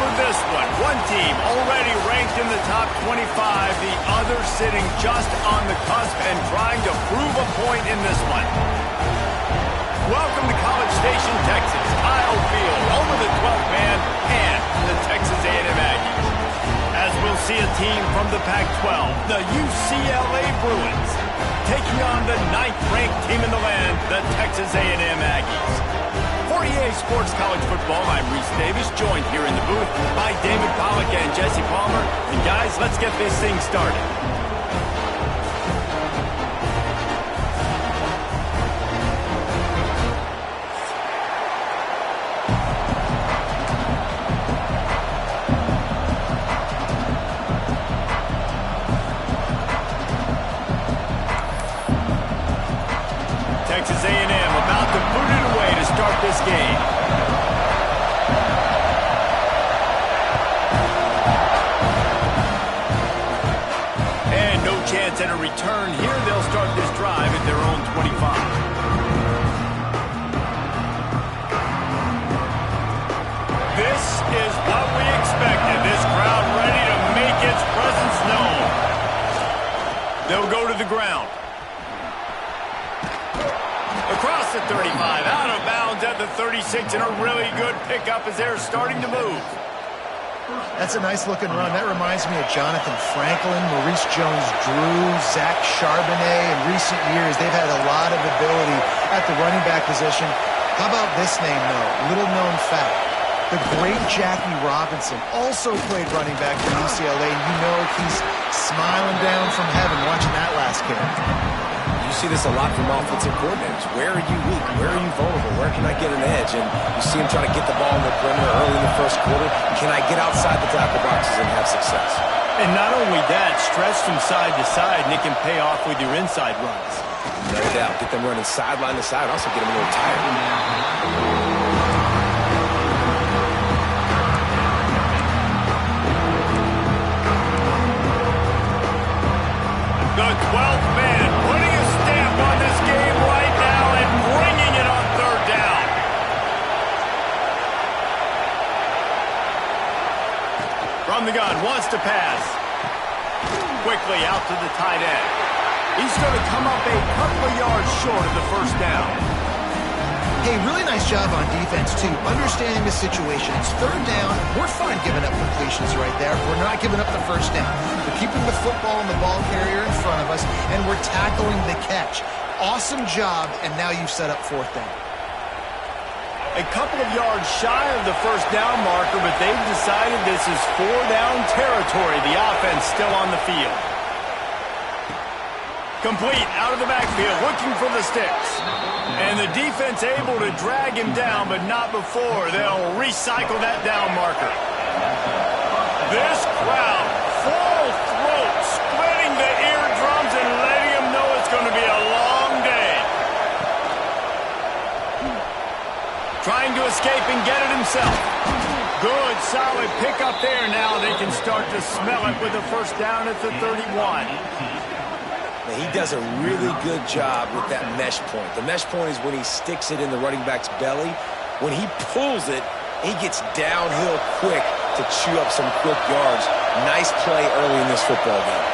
with this one. One team already ranked in the top 25, the other sitting just on the cusp and trying to prove a point in this one. Welcome to College Station, Texas, Kyle Field, home of the 12th man and the Texas A&M Aggies. As we'll see a team from the Pac-12, the UCLA Bruins, taking on the 9th-ranked team in the land, the Texas A&M Aggies. For EA Sports College Football, I'm Reese Davis, joined here in the booth by David Pollack and Jesse Palmer. And guys, let's get this thing started. Texas A&M about to put it away to start this game. And no chance at a return here. They'll start this drive at their own 25. This is what we expected. This crowd ready to make its presence known. They'll go to the ground. Across the 35, out of bounds at the 36, and a really good pickup as they're starting to move. That's a nice-looking run. That reminds me of Jonathan Franklin, Maurice Jones-Drew, Zach Charbonnet. In recent years, they've had a lot of ability at the running back position. How about this name, though? Little-known fact. The great Jackie Robinson also played running back for UCLA, and you know he's smiling down from heaven watching that last carry. You see this a lot from offensive coordinators. Where are you weak? Where are you vulnerable? Where can I get an edge? And you see him trying to get the ball in the perimeter early in the first quarter. Can I get outside the tackle boxes and have success? And not only that, stretch from side to side, and it can pay off with your inside runs. No doubt. Get them running sideline to side. Also get them a little tired. The 12th man putting a stamp on this game right now and bringing it on third down. From the gun, wants to pass. Quickly out to the tight end. He's going to come up a couple of yards short of the first down. Hey, really nice job on defense, too. Understanding the situation. It's third down. We're fine giving up completions right there. We're not giving up the first down. We're keeping the football and the ball carrier in front of us, and we're tackling the catch. Awesome job, and now you've set up fourth down. A couple of yards shy of the first down marker, but they've decided this is four-down territory. The offense still on the field. Complete out of the backfield, looking for the sticks. And the defense able to drag him down, but not before. They'll recycle that down marker. This crowd, full throat, splitting the eardrums and letting them know it's going to be a long day. Trying to escape and get it himself. Good, solid pickup there. Now they can start to smell it with the first down at the 31. He does a really good job with that mesh point. The mesh point is when he sticks it in the running back's belly. When he pulls it, he gets downhill quick to chew up some quick yards. Nice play early in this football game.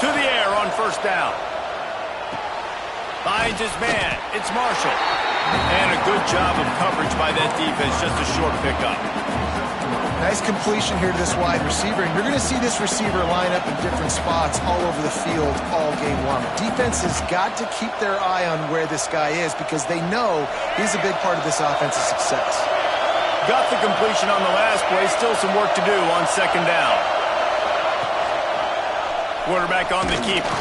To the air on first down. Finds his man. It's Marshall. And a good job of coverage by that defense. Just a short pickup. Nice completion here to this wide receiver, and you're going to see this receiver line up in different spots all over the field all game long. Defense has got to keep their eye on where this guy is because they know he's a big part of this offense's success. Got the completion on the last play. Still some work to do on second down. Quarterback on the keeper.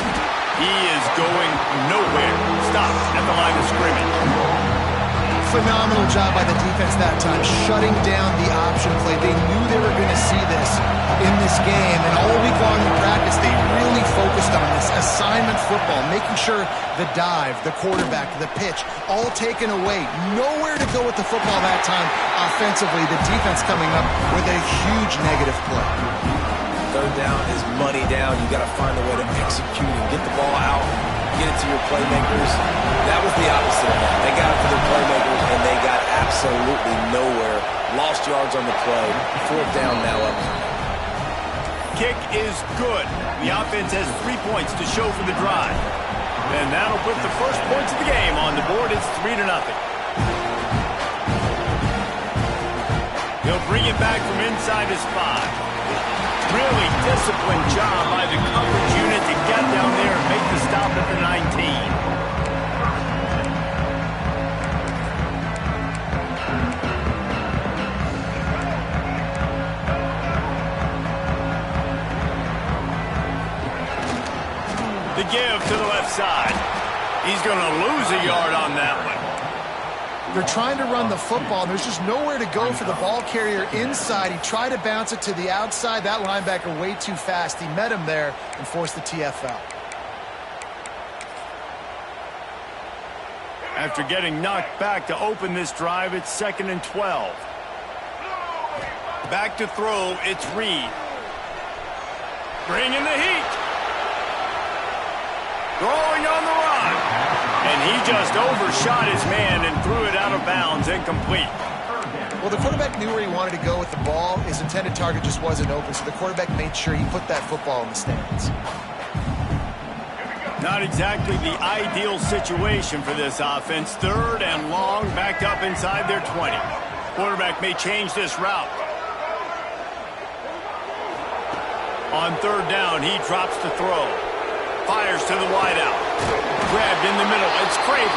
He is going nowhere. Stopped at the line of scrimmage. Phenomenal job by the defense that time, shutting down the option play. They knew they were going to see this in this game, and all week long in practice, they really focused on this assignment football, making sure the dive, the quarterback, the pitch, all taken away. Nowhere to go with the football that time offensively. The defense coming up with a huge negative play. Third down is money down. You got to find a way to execute and get the ball out get it to your playmakers. That was the opposite of that. They got it to their playmakers, and they got absolutely nowhere. Lost yards on the play. Fourth down now up. Kick is good. The offense has 3 points to show for the drive. And that'll put the first points of the game on the board. It's 3-0. He'll bring it back from inside his 5. Really disciplined job by the coverage unit to get down there and make the stop at the 19. The give to the left side. He's going to lose a yard on that one. They're trying to run the football. There's just nowhere to go for the ball carrier inside. He tried to bounce it to the outside. That linebacker way too fast. He met him there and forced the TFL. After getting knocked back to open this drive, it's 2nd and 12. Back to throw, it's Reed. Bringing the heat. Throwing on the run. And he just overshot his man and threw it out of bounds, incomplete. Well, the quarterback knew where he wanted to go with the ball. His intended target just wasn't open, so the quarterback made sure he put that football in the stands. Not exactly the ideal situation for this offense. 3rd and long, backed up inside their 20. Quarterback may change this route. On 3rd down, he drops to throw. Fires to the wideout. Grabbed in the middle. It's Craven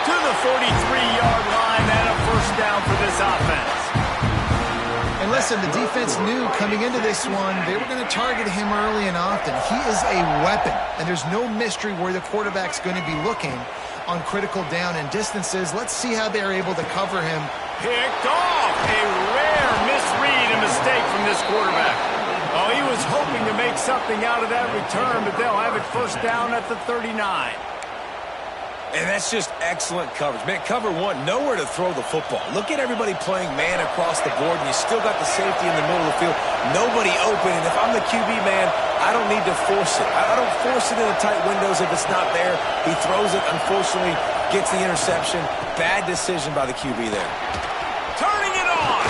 to the 43-yard line and a first down for this offense. And listen, the defense knew coming into this one they were going to target him early and often. He is a weapon, and there's no mystery where the quarterback's going to be looking on critical down and distances. Let's see how they're able to cover him. Picked off. A rare misread and mistake from this quarterback. Oh, he was hoping to make something out of that return, but they'll have it first down at the 39. And that's just excellent coverage. Man, cover one, nowhere to throw the football. Look at everybody playing man across the board, and you still got the safety in the middle of the field. Nobody open, and if I'm the QB, man, I don't need to force it. I don't force it in the tight windows if it's not there. He throws it, unfortunately, gets the interception. Bad decision by the QB there. Turning it on!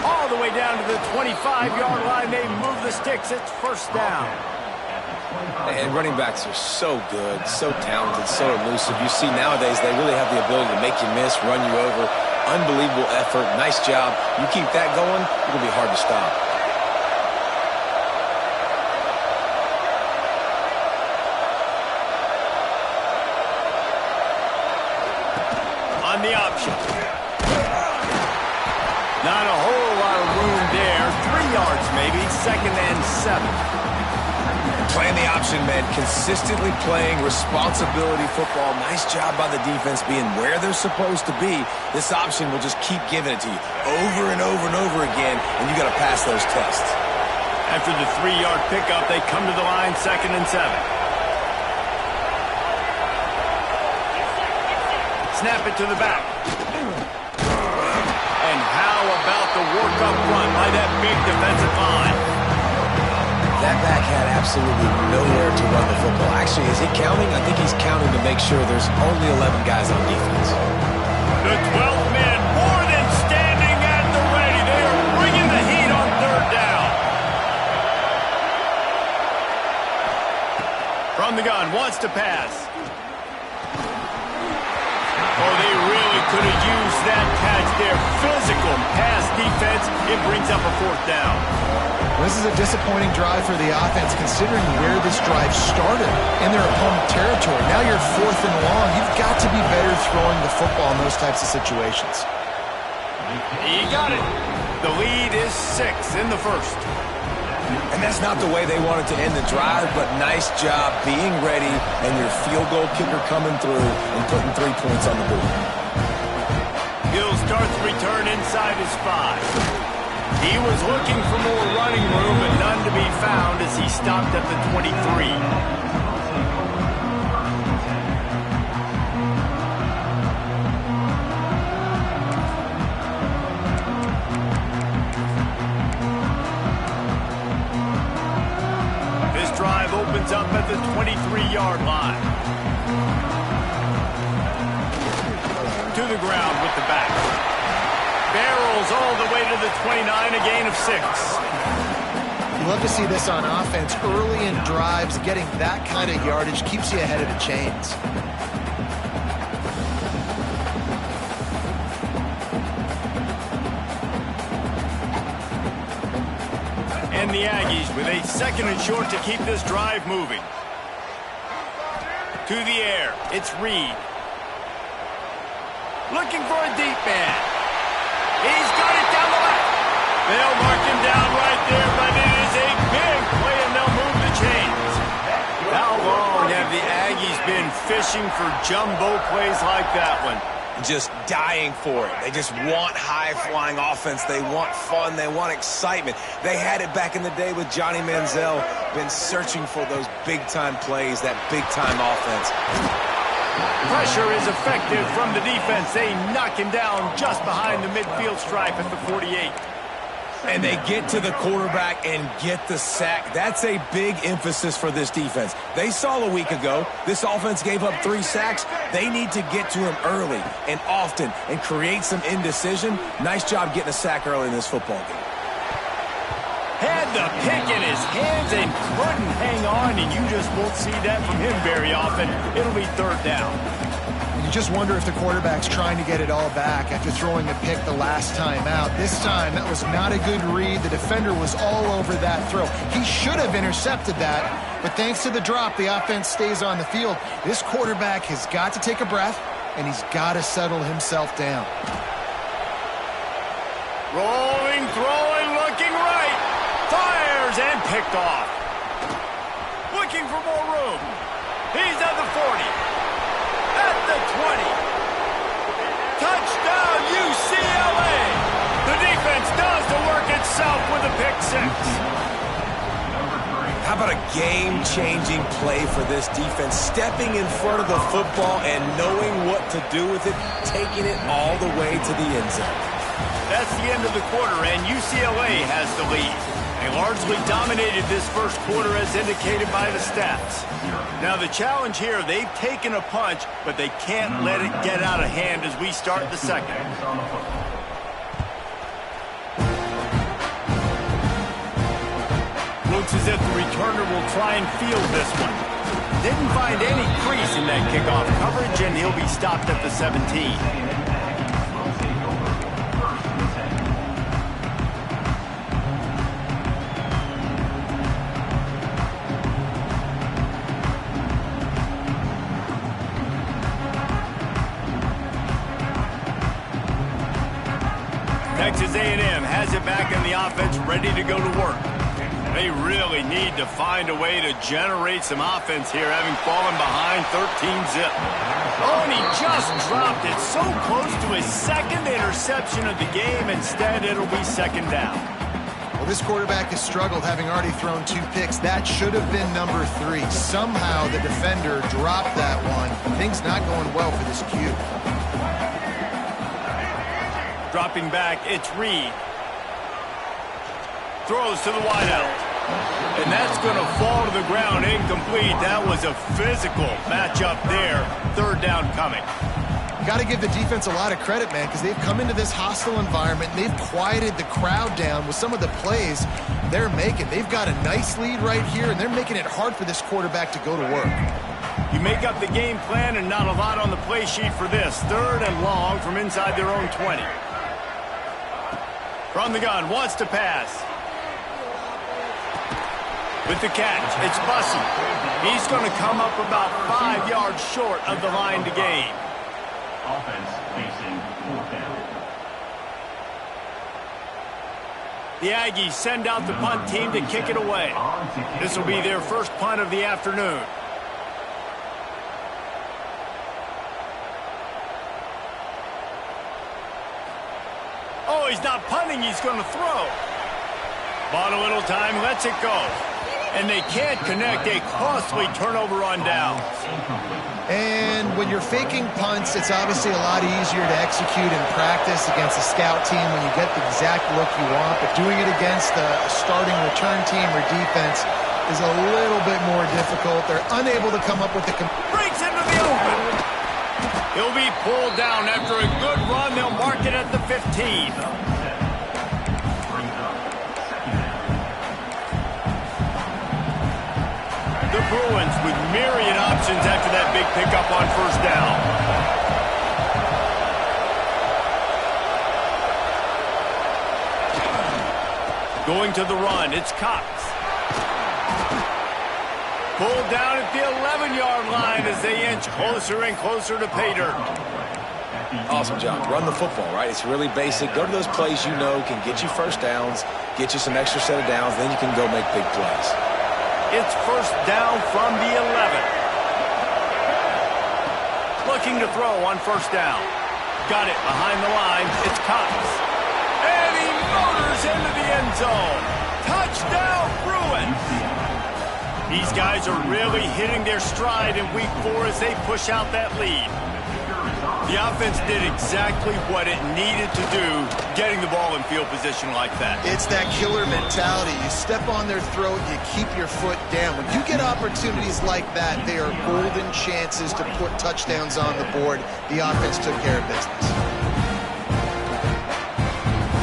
All the way down to the 25-yard line. They move the sticks. It's first down. And running backs are so good, so talented, so elusive. You see nowadays they really have the ability to make you miss, run you over. Unbelievable effort. Nice job. You keep that going, it'll be hard to stop. On the option. Not a whole lot of room there. 3 yards maybe. 2nd and 7. Playing the option, man. Consistently playing responsibility football. Nice job by the defense being where they're supposed to be. This option will just keep giving it to you over and over and over again, and you got to pass those tests. After the 3-yard pickup, they come to the line 2nd and 7. Snap it to the back. And how about the work-up run by that big defensive line? That back had absolutely nowhere to run the football. Actually, is he counting? I think he's counting to make sure there's only 11 guys on defense. The 12th man more than standing at the ready. They are bringing the heat on 3rd down. From the gun, wants to pass. Oh, they really could have used that catch there. Physical pass defense. It brings up a 4th down. This is a disappointing drive for the offense, considering where this drive started in their opponent territory. Now you're 4th and long. You've got to be better throwing the football in those types of situations. He got it. The lead is 6 in the first. And that's not the way they wanted to end the drive, but nice job being ready and your field goal kicker coming through and putting 3 points on the board. He'll start the return inside his 5. He was looking for more running room, but none to be found as he stopped at the 23. drive opens up at the 23-yard line. To the ground with the back. Barrels all the way to the 29, a gain of 6. You love to see this on offense. Early in drives, getting that kind of yardage keeps you ahead of the chains. And the Aggies with a 2nd and short to keep this drive moving. To the air, it's Reed. Looking for a deep man. He's got it down the left. They'll mark him down right there, but it is a big play, and they'll move the chains. How long have the Aggies been fishing for jumbo plays like that one? Just dying for it. They just want high-flying offense. They want fun. They want excitement. They had it back in the day with Johnny Manziel. Been searching for those big-time plays, that big-time offense. Pressure is effective from the defense. They knock him down just behind the midfield stripe at the 48. And they get to the quarterback and get the sack. That's a big emphasis for this defense. They saw a week ago, this offense gave up 3 sacks. They need to get to him early and often and create some indecision. Nice job getting a sack early in this football game. Had the pick in his hands and couldn't hang on, and you just won't see that from him very often. It'll be 3rd down. You just wonder if the quarterback's trying to get it all back after throwing a pick the last time out. This time, that was not a good read. The defender was all over that throw. He should have intercepted that, but thanks to the drop, the offense stays on the field. This quarterback has got to take a breath, and he's got to settle himself down. Rolling, throwing, looking right. Fires and picked off. Looking for more room. He's at the 40. At the 20. Touchdown, UCLA. The defense does the work itself with a pick 6. How about a game-changing play for this defense? Stepping in front of the football and knowing what to do with it, taking it all the way to the end zone. That's the end of the quarter, and UCLA has the lead. They largely dominated this first quarter as indicated by the stats. Now the challenge here, they've taken a punch, but they can't let it get out of hand as we start the second. Looks as if the returner will try and field this one. Didn't find any crease in that kickoff coverage, and he'll be stopped at the 17. Texas A&M has it back in the offense, ready to go to work. They really need to find a way to generate some offense here, having fallen behind 13-zip. Oh, and he just dropped it so close to his 2nd interception of the game. Instead, it'll be 2nd down. Well, this quarterback has struggled, having already thrown 2 picks. That should have been number 3. Somehow the defender dropped that one. Things not going well for this Q. Dropping back, it's Reed. Throws to the wideout. And that's going to fall to the ground incomplete. That was a physical matchup there. 3rd down coming. Got to give the defense a lot of credit, man, because they've come into this hostile environment, and they've quieted the crowd down with some of the plays they're making. They've got a nice lead right here, and they're making it hard for this quarterback to go to work. You make up the game plan and not a lot on the play sheet for this. 3rd and long from inside their own 20. From the gun, wants to pass. With the catch, it's Bussey. He's going to come up about 5 yards short of the line to gain. Offense facing 4th down. The Aggies send out the punt team to kick it away. This will be their first punt of the afternoon. Oh, he's not punting, he's going to throw. Bought a little time, lets it go. And they can't connect, a costly turnover on downs. And when you're faking punts, it's obviously a lot easier to execute in practice against a scout team when you get the exact look you want. But doing it against a starting return team or defense, is a little bit more difficult. They're unable to come up with the... Breaks into the open. He'll be pulled down after a good run. They'll mark it at the 15. The Bruins with myriad options after that big pickup on first down. Going to the run, it's Cox. Pulled down at the 11-yard line as they inch closer and closer to pay dirt. Awesome job. Run the football, right? It's really basic. Go to those plays you know can get you first downs, get you some extra set of downs, then you can go make big plays. It's first down from the 11. Looking to throw on first down. Got it behind the line. It's Cox. And he motors into the end zone. Touchdown, Bruins. These guys are really hitting their stride in week 4 as they push out that lead. The offense did exactly what it needed to do, getting the ball in field position like that. It's that killer mentality. You step on their throat, you keep your foot down. When you get opportunities like that, they are golden chances to put touchdowns on the board. The offense took care of business.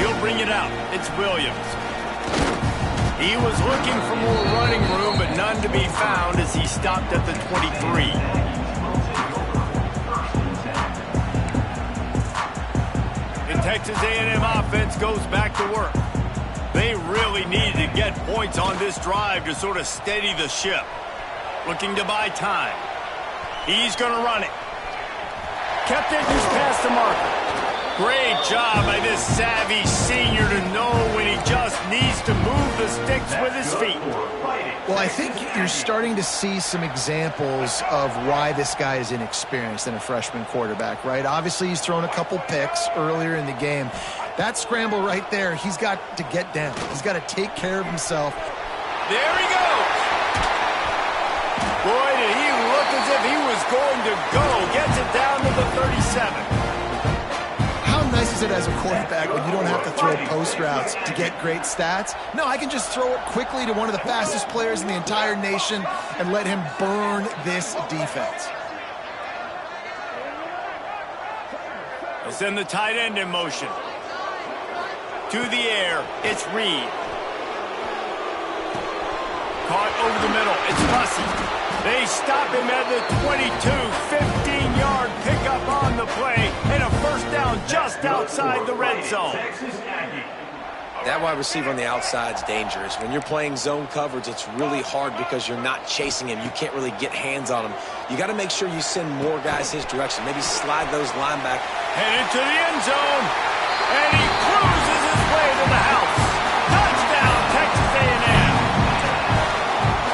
He'll bring it out. It's Williams. He was looking for more running room, but none to be found as he stopped at the 23. Texas A&M offense goes back to work. They really needed to get points on this drive to sort of steady the ship. Looking to buy time. He's going to run it. Kept it just past the marker. Great job by this savvy senior to know when he just needs to move the sticks with his feet. Well, I think you're starting to see some examples of why this guy is inexperienced in a freshman quarterback, right? Obviously, he's thrown a couple picks earlier in the game. That scramble right there, he's got to get down. He's got to take care of himself. There he goes. Boy, did he look as if he was going to go. Gets it down to the 37. How nice is it as a quarterback when you don't have to throw post routes to get great stats? No, I can just throw it quickly to one of the fastest players in the entire nation and let him burn this defense. They'll send the tight end in motion. To the air, it's Reed. Caught over the middle, it's Bussey. They stop him at the 22, 15-yard pickup on the play, and a first down just outside the red zone. That wide receiver on the outside is dangerous. When you're playing zone coverage, it's really hard because you're not chasing him. You can't really get hands on him. You got to make sure you send more guys his direction. Maybe slide those linebackers. Headed to the end zone, and he cruises his way to the house. Touchdown, Texas A&M.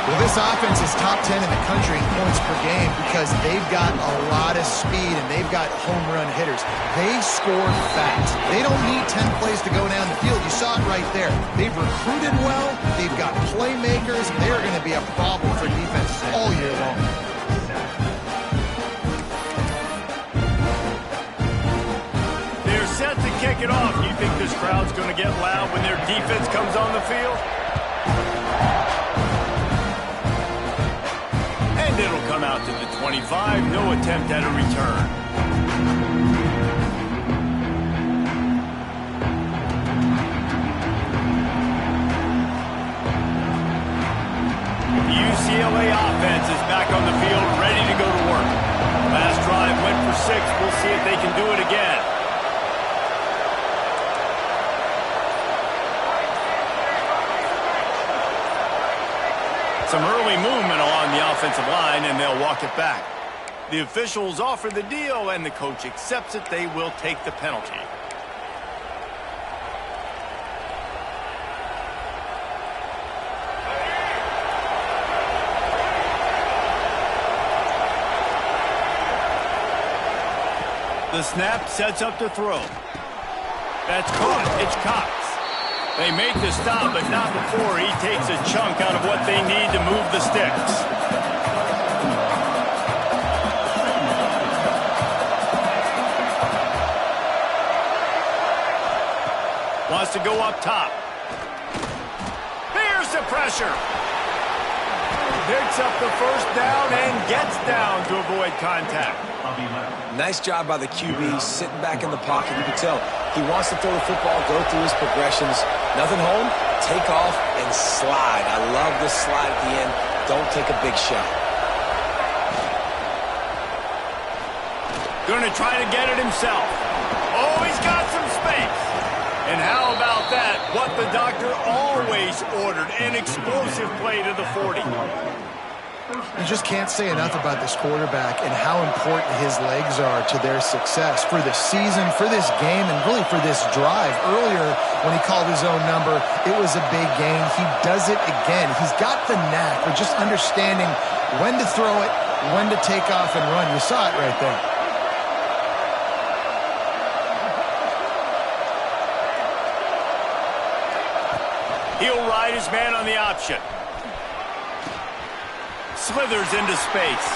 Well, this offense is top 10 in the country in points per game because they've got a lot of speed and they've got home run hitters. They score fast. They don't need 10 plays to go down the field. You saw it right there. They've recruited well. They've got playmakers. They're going to be a problem for defenses all year long. They're set to kick it off. You think this crowd's going to get loud when their defense comes on the field? And it'll come out to the 25. No attempt at a return. The UCLA offense is back on the field, ready to go to work. Last drive went for 6. We'll see if they can do it again. Some early movement along the offensive line, and they'll walk it back. The officials offer the deal, and the coach accepts it. They will take the penalty. The snap sets up to throw. That's caught. It's Cox. They make the stop, but not before he takes a chunk out of what they need to move the sticks. Wants to go up top. Here's the pressure. Picks up the first down and gets down to avoid contact. Nice job by the QB, sitting back in the pocket. You can tell he wants to throw the football, go through his progressions. Nothing home, take off, and slide. I love this slide at the end. Don't take a big shot. Going to try to get it himself. Oh, he's got some space. And how about that? What the doctor always ordered, an explosive play to the 40. You just can't say enough about this quarterback and how important his legs are to their success for the season, for this game, and really for this drive. Earlier, when he called his own number, it was a big gain. He does it again. He's got the knack for just understanding when to throw it, when to take off and run. You saw it right there. He'll ride his man on the option. Slithers into space.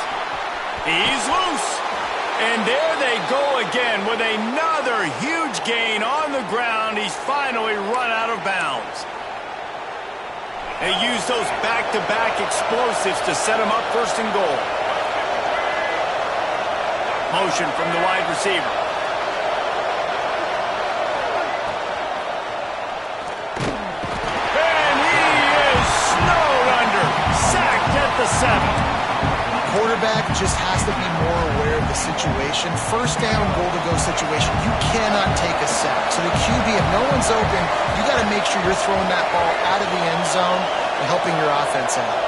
He's loose. And there they go again with another huge gain on the ground. He's finally run out of bounds. They use those back-to-back explosives to set him up first and goal. Motion from the wide receiver. The 7. Quarterback just has to be more aware of the situation. First down, goal-to-go situation. You cannot take a sack. So the QB, if no one's open, you got to make sure you're throwing that ball out of the end zone and helping your offense out.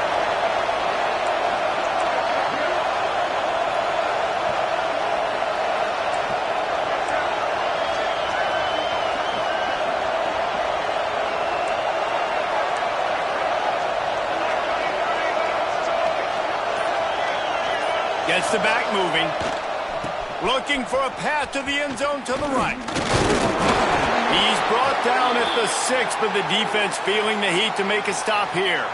Gets the back moving. Looking for a path to the end zone to the right. He's brought down at the 6, but the defense feeling the heat to make a stop here.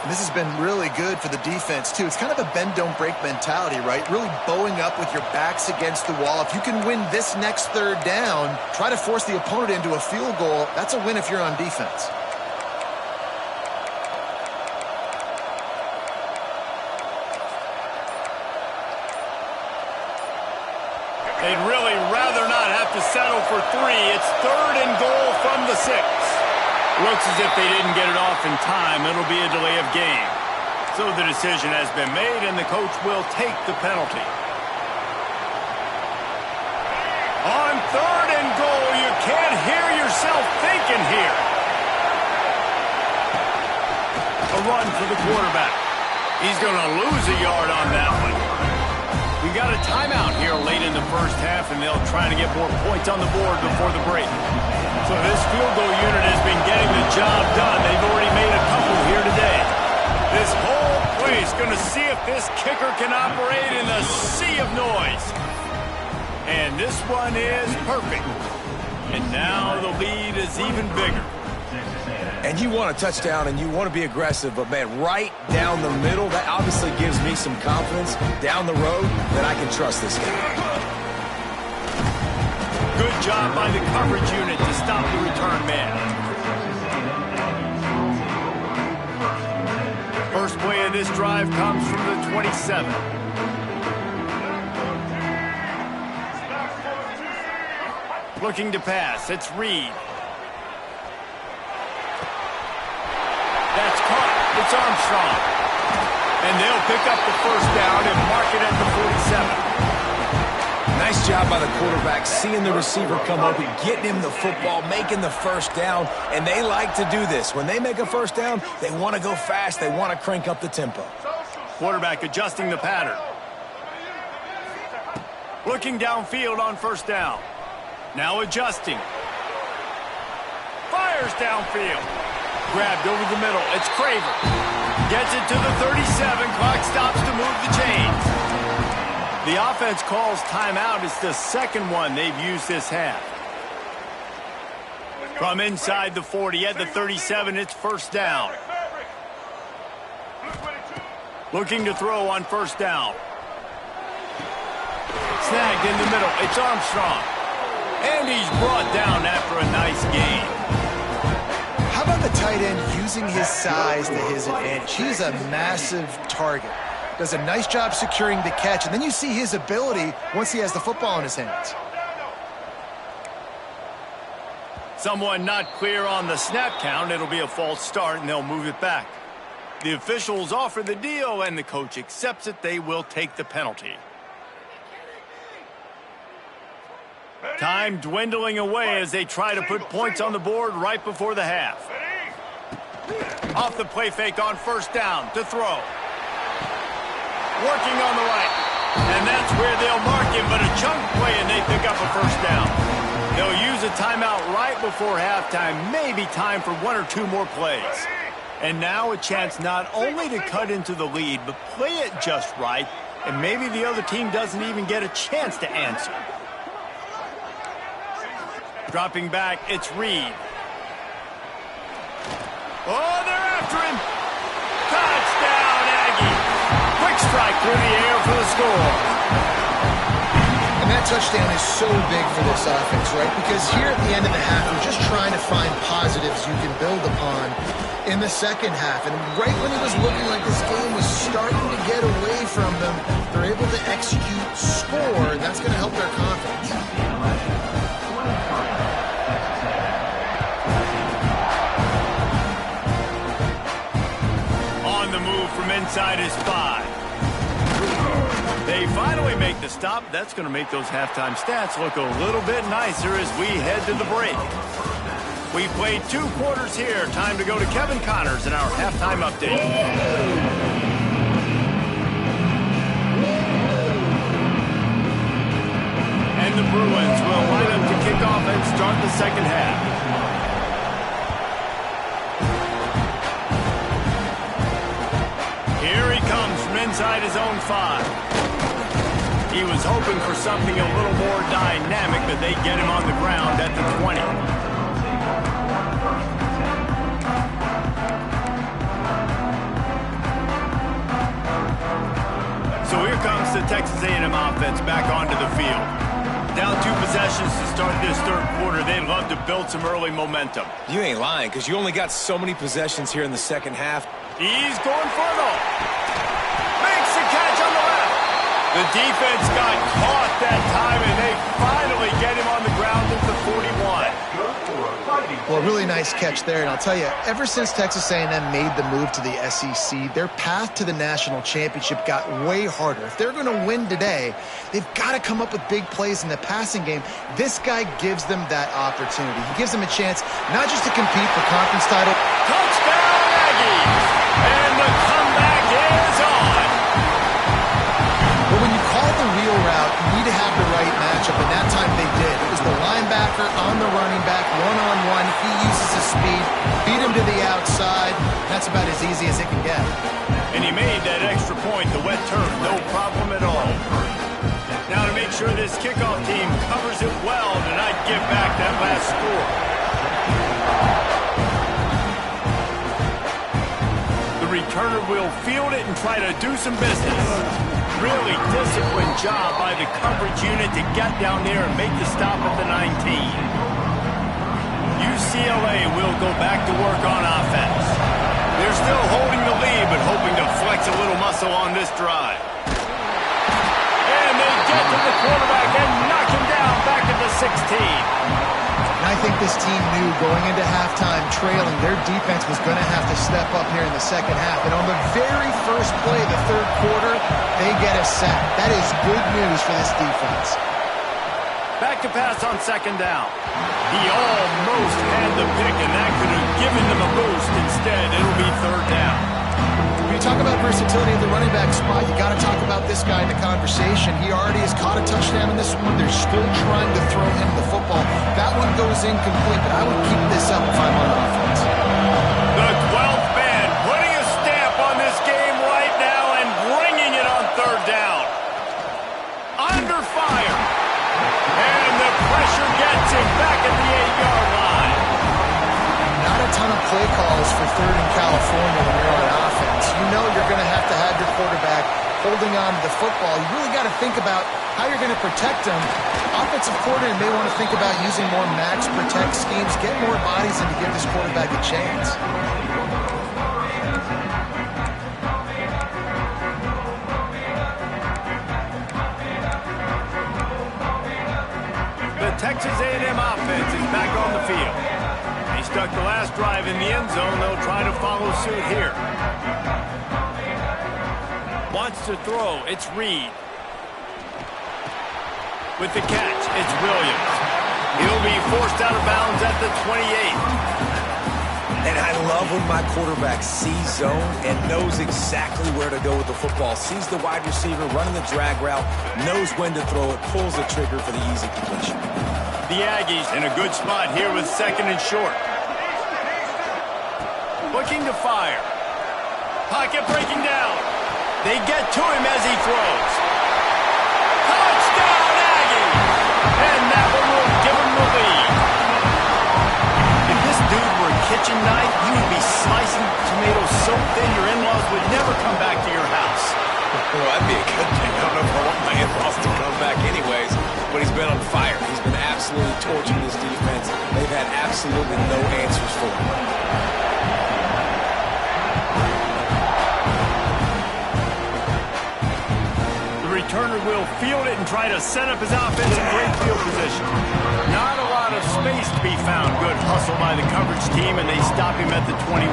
This has been really good for the defense, too. It's kind of a bend-don't-break mentality, right? Really bowing up with your backs against the wall. If you can win this next third down, try to force the opponent into a field goal. That's a win if you're on defense. They'd really rather not have to settle for 3. It's third and goal from the 6. Looks as if they didn't get it off in time. It'll be a delay of game. So the decision has been made, and the coach will take the penalty. On third and goal, you can't hear yourself thinking here. A run for the quarterback. He's going to lose a yard on that one. We got a timeout here late in the first half, and they'll try to get more points on the board before the break. So this field goal unit has been getting the job done. They've already made a couple here today. This whole place going to see if this kicker can operate in the sea of noise. And this one is perfect. And now the lead is even bigger. And you want a touchdown and you want to be aggressive, but, man, right down the middle, that obviously gives me some confidence down the road that I can trust this guy. Good job by the coverage unit to stop the return man. First play of this drive comes from the 27. Looking to pass, it's Reed. That's caught. It's Armstrong. And they'll pick up the first down and mark it at the 47. Nice job by the quarterback, seeing the receiver come open, getting him the football, making the first down, and they like to do this. When they make a first down, they want to go fast. They want to crank up the tempo. Quarterback adjusting the pattern. Looking downfield on first down. Now adjusting. Fires downfield. Grabbed over the middle. It's Craver. Gets it to the 37. Clock stops to move the chains. The offense calls timeout. It's the second one they've used this half. From inside the 40 at the 37, it's first down. Looking to throw on first down. Snagged in the middle. It's Armstrong. And he's brought down after a nice gain. How about on the tight end using his size to his advantage. He's a massive target. Does a nice job securing the catch, and then you see his ability once he has the football in his hands. Someone not clear on the snap count. It'll be a false start, and they'll move it back. The officials offer the deal, and the coach accepts it. They will take the penalty. Time dwindling away as they try to put points on the board right before the half. Off the play fake on first down to throw. Working on the right. And that's where they'll mark him, but a chunk play and they pick up a first down. They'll use a timeout right before halftime. Maybe time for one or two more plays. And now a chance not only to cut into the lead, but play it just right. And maybe the other team doesn't even get a chance to answer. Dropping back, it's Reed. Oh, they're after him. Touchdown, Aggie. Quick strike through the air for the score. And that touchdown is so big for this offense, right? Because here at the end of the half, we're just trying to find positives you can build upon in the second half. And right when it was looking like this game was starting to get away from them, they're able to execute, score, and that's going to help their confidence. From inside his 5. They finally make the stop. That's going to make those halftime stats look a little bit nicer as we head to the break. We played 2 quarters here. Time to go to Kevin Connors in our halftime update. And the Bruins will line up to kick off and start the second half. Inside his own 5. He was hoping for something a little more dynamic, but they get him on the ground at the 20. So here comes the Texas A&M offense back onto the field. Down 2 possessions to start this third quarter. They'd love to build some early momentum. You ain't lying, because you only got so many possessions here in the second half. He's going for it all. Makes the catch on the left. The defense got caught that time, and they finally get him on the ground at the 41. Well, really nice catch there, and I'll tell you, ever since Texas A&M made the move to the SEC, their path to the national championship got way harder. If they're going to win today, they've got to come up with big plays in the passing game. This guy gives them that opportunity. He gives them a chance not just to compete for conference title. Touchdown, Aggies! And the comeback is on. But when you call the wheel route, you need to have the right matchup, and that time they did. It was the linebacker on the running back, one-on-one. He uses his speed, beat him to the outside. That's about as easy as it can get. And he made that extra point, the wet turf, no problem at all. Now to make sure this kickoff team covers it well to not give back that last score. The returner will field it and try to do some business. Really disciplined job by the coverage unit to get down there and make the stop at the 19. UCLA will go back to work on offense. They're still holding the lead, but hoping to flex a little muscle on this drive. And they get to the quarterback and knock him down back at the 16. And I think this team knew going into halftime trailing, their defense was going to have to step up here in the second half. And on the very first play of the third quarter, they get a sack. That is good news for this defense. Back to pass on second down. He almost had the pick, and that could have given them a boost. Instead, it'll be third down. When you talk about versatility at the running back spot, you got to talk about this guy in the conversation. He already has caught a touchdown in this one. They're still trying to throw him the football. That one goes incomplete, but I would keep this up if I'm on offense. The 12th man putting a stamp on this game right now and bringing it on third down. Under fire. And the pressure gets him back at the 8-yard line. Not a ton of play calls for third in California when you're on offense. You know you're going to have your quarterback holding on to the football. You really got to think about how you're going to protect him Offensive coordinator may want to think about using more max protect schemes, get more bodies in to give this quarterback a chance. The Texas A&M offense is back on the field. They stuck the last drive in the end zone. They'll try to follow suit here. Wants to throw. It's Reed. With the catch, it's Williams. He'll be forced out of bounds at the 28. And I love when my quarterback sees zone and knows exactly where to go with the football. Sees the wide receiver running the drag route, knows when to throw it, pulls the trigger for the easy completion. The Aggies in a good spot here with 2nd and short. Looking to fire. Pocket breaking down. They get to him as he throws. Touchdown, Aggies! And that one will give him the lead. If this dude were a kitchen knife, you would be slicing tomatoes so thin your in-laws would never come back to your house. Well, that'd be a good thing. I don't know if I want my in-laws to come back anyways, but he's been on fire. He's been absolutely torching this defense. They've had absolutely no answers for him. The returner will field it and try to set up his offense in great field position. Not a lot of space to be found. Good hustle by the coverage team, and they stop him at the 21.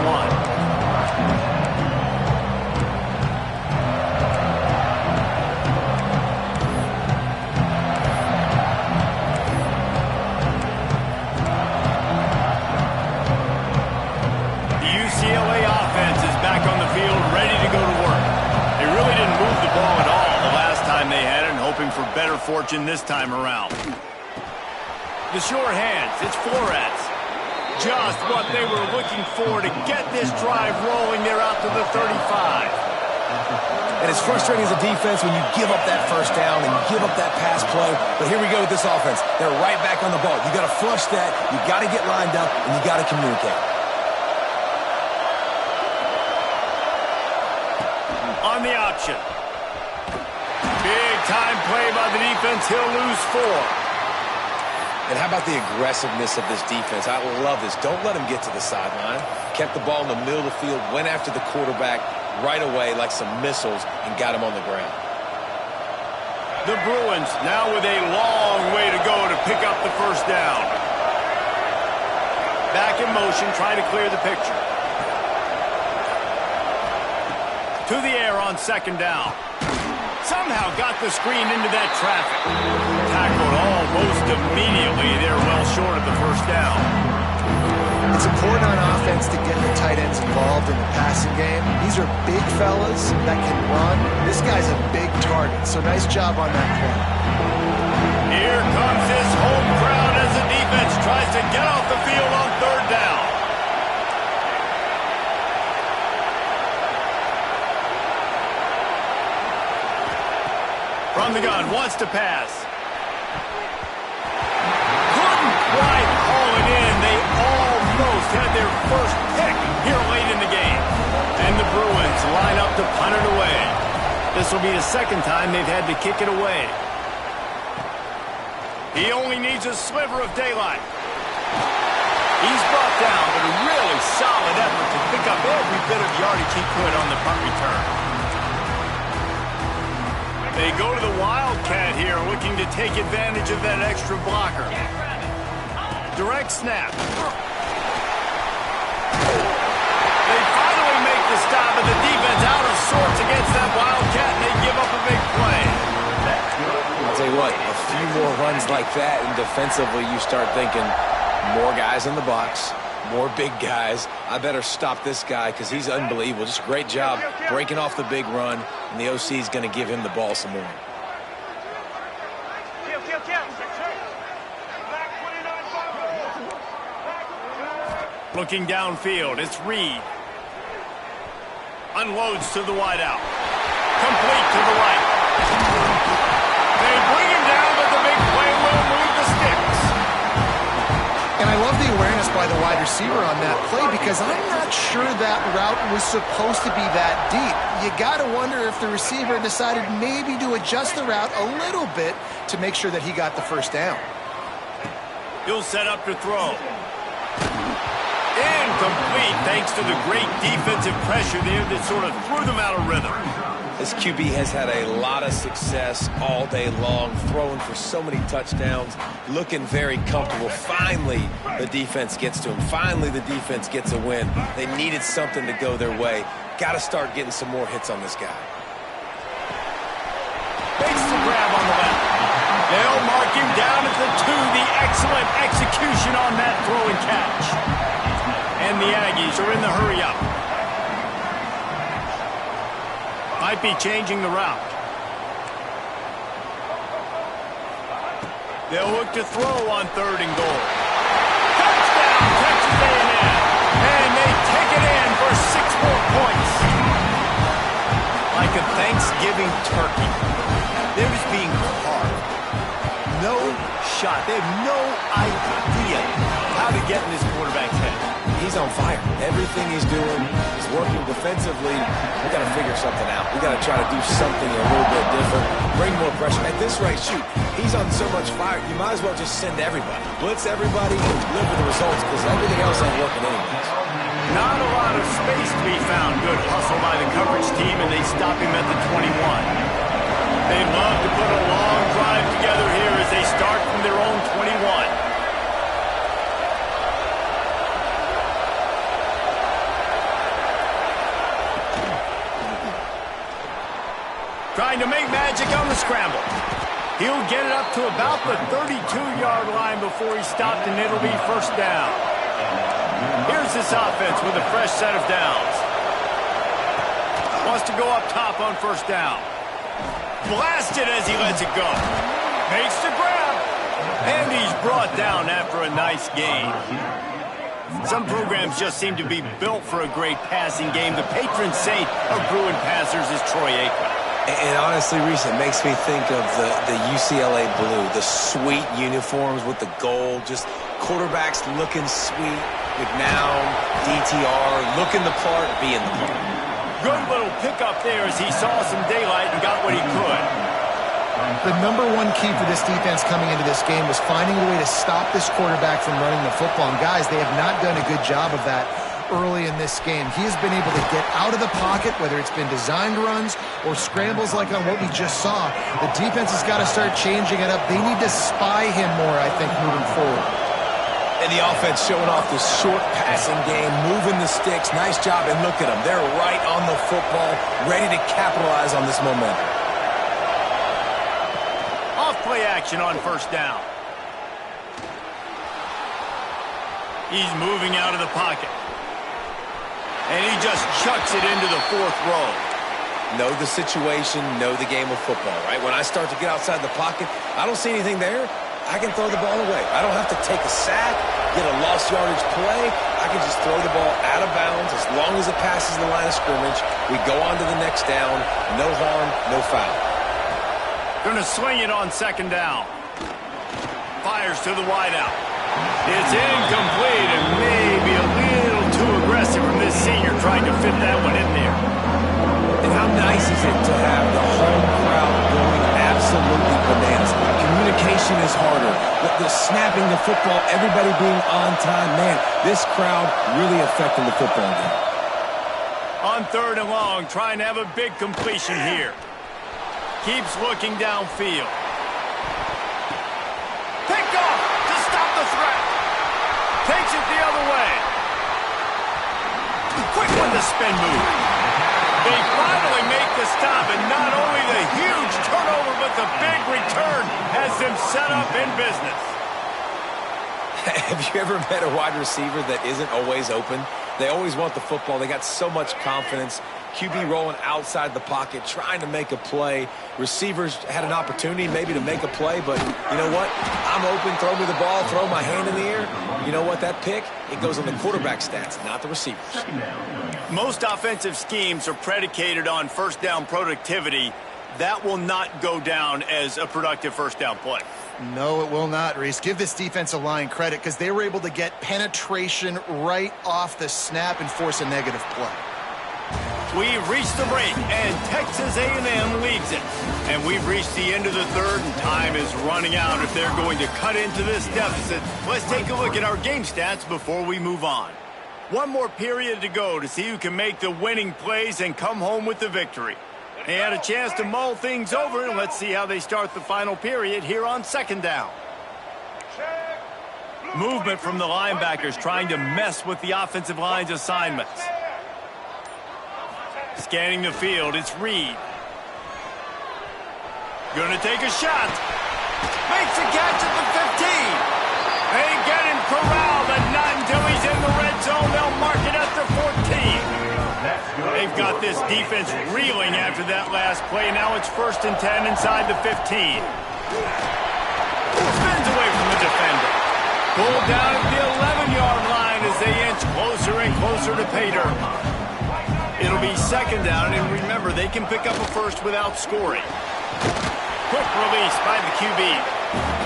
YouSeaLa offense is back on the field, ready to go to work. They really didn't move the ball at all the last time they had it, and hoping for better fortune this time around. The sure hands, it's Flores. Just what they were looking for to get this drive rolling. They're out to the 35. And it's frustrating as a defense when you give up that first down and you give up that pass play. But here we go with this offense. They're right back on the ball. You got to flush that, you got to get lined up, and you got to communicate. On the option. Big time play by the defense. He'll lose 4. And how about the aggressiveness of this defense? I love this. Don't let him get to the sideline. Kept the ball in the middle of the field, went after the quarterback right away like some missiles and got him on the ground. The Bruins now with a long way to go to pick up the first down. Back in motion, trying to clear the picture. To the air on 2nd down. Somehow got the screen into that traffic. Tackled almost immediately. They're well short of the first down. It's important on offense to get the tight ends involved in the passing game. These are big fellas that can run. This guy's a big target, so nice job on that play. Here comes his home crowd as the defense tries to get off the field on 3rd down. From the gun, wants to pass. Couldn't quite haul it in. They almost had their first pick here late in the game. And the Bruins line up to punt it away. This will be the 2nd time they've had to kick it away. He only needs a sliver of daylight. He's brought down, but a really solid effort to pick up every bit of yardage he could on the punt return. They go to the Wildcat here, looking to take advantage of that extra blocker. Direct snap. They finally make the stop, and the defense out of sorts against that Wildcat, and they give up a big play. I'll tell you what, a few more runs like that, and defensively you start thinking, more guys in the box, more big guys. I better stop this guy because he's unbelievable. Just a great job breaking off the big run, and the OC is going to give him the ball some more. Looking downfield, it's Reed. Unloads to the wideout. Complete to the right. They bring him down, but the big play will move the sticks. And I love the awareness by the wide receiver on that play because I'm not sure that route was supposed to be that deep. You got to wonder if the receiver decided maybe to adjust the route a little bit to make sure that he got the first down. He'll set up to throw. Incomplete thanks to the great defensive pressure there that sort of threw them out of rhythm. This QB has had a lot of success all day long, throwing for so many touchdowns, looking very comfortable. Finally, the defense gets to him. Finally, the defense gets a win. They needed something to go their way. Got to start getting some more hits on this guy. Makes the grab on the left. They'll mark him down at the 2. The excellent execution on that throw and catch. And the Aggies are in the hurry-up. Might be changing the route. They'll look to throw on 3rd and goal. Touchdown, Texas A&M. And they take it in for 6 more points. Like a Thanksgiving turkey. They're just being carved. No shot. They have no idea how to get in this quarterback's head. He's on fire. Everything he's doing is working defensively. We got to figure something out. We got to try to do something a little bit different. Bring more pressure. At this rate, shoot, he's on so much fire, you might as well just send everybody. Blitz everybody and deliver the results because everything else ain't working anyways. Not a lot of space to be found. Good hustle by the coverage team, and they stop him at the 21. They'd love to put a long drive together here as they start from their own 21. Trying to make magic on the scramble. He'll get it up to about the 32-yard line before he's stopped, and it'll be first down. Here's this offense with a fresh set of downs. Wants to go up top on first down. Blasted as he lets it go. Makes the grab. And he's brought down after a nice gain. Some programs just seem to be built for a great passing game. The patron saint of Bruin passers is Troy Aikman. And honestly, Reese, it makes me think of the UCLA blue, the sweet uniforms with the gold, just quarterbacks looking sweet, McNown, DTR, looking the part, being the part. Good little pickup there as he saw some daylight and got what he could. The number one key for this defense coming into this game was finding a way to stop this quarterback from running the football. And guys, they have not done a good job of that early in this game. He has been able to get out of the pocket, whether it's been designed runs or scrambles like on what we just saw. The defense has got to start changing it up. They need to spy him more, I think, moving forward. And the offense showing off this short passing game, moving the sticks. Nice job, and look at them. They're right on the football, ready to capitalize on this momentum. Off play action on first down. He's moving out of the pocket. And he just chucks it into the 4th row. Know the situation, know the game of football, right? When I start to get outside the pocket, I don't see anything there. I can throw the ball away. I don't have to take a sack, get a lost yardage play. I can just throw the ball out of bounds as long as it passes the line of scrimmage. We go on to the next down. No harm, no foul. Going to swing it on 2nd down. Fires to the wideout. It's incomplete and maybe a little too aggressive from this senior trying to fit that one in there. And how nice is it to have the home crowd going absolutely bananas? Communication is harder. The snapping the football, everybody being on time. Man, this crowd really affecting the football game. On 3rd and long, trying to have a big completion here. Keeps looking downfield. Picked off to stop the threat. Takes it the other way. Quick with the spin move. They finally make the stop, and not only the huge turnover, but the big return has them set up in business. Have you ever met a wide receiver that isn't always open? They always want the football. They got so much confidence. QB rolling outside the pocket, trying to make a play. Receivers had an opportunity maybe to make a play, but you know what? I'm open, throw me the ball, throw my hand in the air. You know what? That pick, it goes on the quarterback stats, not the receivers. Most offensive schemes are predicated on first down productivity. That will not go down as a productive first down play. No, it will not, Reese. Give this defensive line credit because they were able to get penetration right off the snap and force a negative play. We've reached the break, and Texas A&M leads it. And we've reached the end of the third, and time is running out if they're going to cut into this deficit. Let's take a look at our game stats before we move on. One more period to go to see who can make the winning plays and come home with the victory. They had a chance to mull things over, and let's see how they start the final period here on second down. Movement from the linebackers trying to mess with the offensive line's assignments. Scanning the field, it's Reed. Gonna take a shot. Makes a catch at the 15. They get him corralled, and not until he's in the red zone. They'll mark it at the 14. They've got this defense reeling after that last play. Now it's 1st and 10 inside the 15. Spins away from the defender. Pulled down at the 11-yard line as they inch closer and closer to pay dirt. It'll be second down, and remember, they can pick up a first without scoring. Quick release by the QB.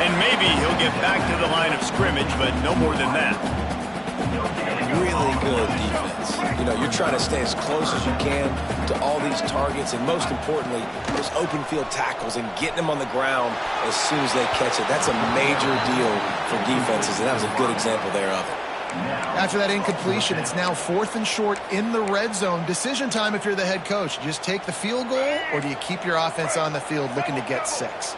And maybe he'll get back to the line of scrimmage, but no more than that. Really good defense. You know, you're trying to stay as close as you can to all these targets, and most importantly, those open field tackles and getting them on the ground as soon as they catch it. That's a major deal for defenses, and that was a good example there of it. After that incompletion, it's now 4th and short in the red zone. Decision time if you're the head coach. You just take the field goal, or do you keep your offense on the field looking to get 6?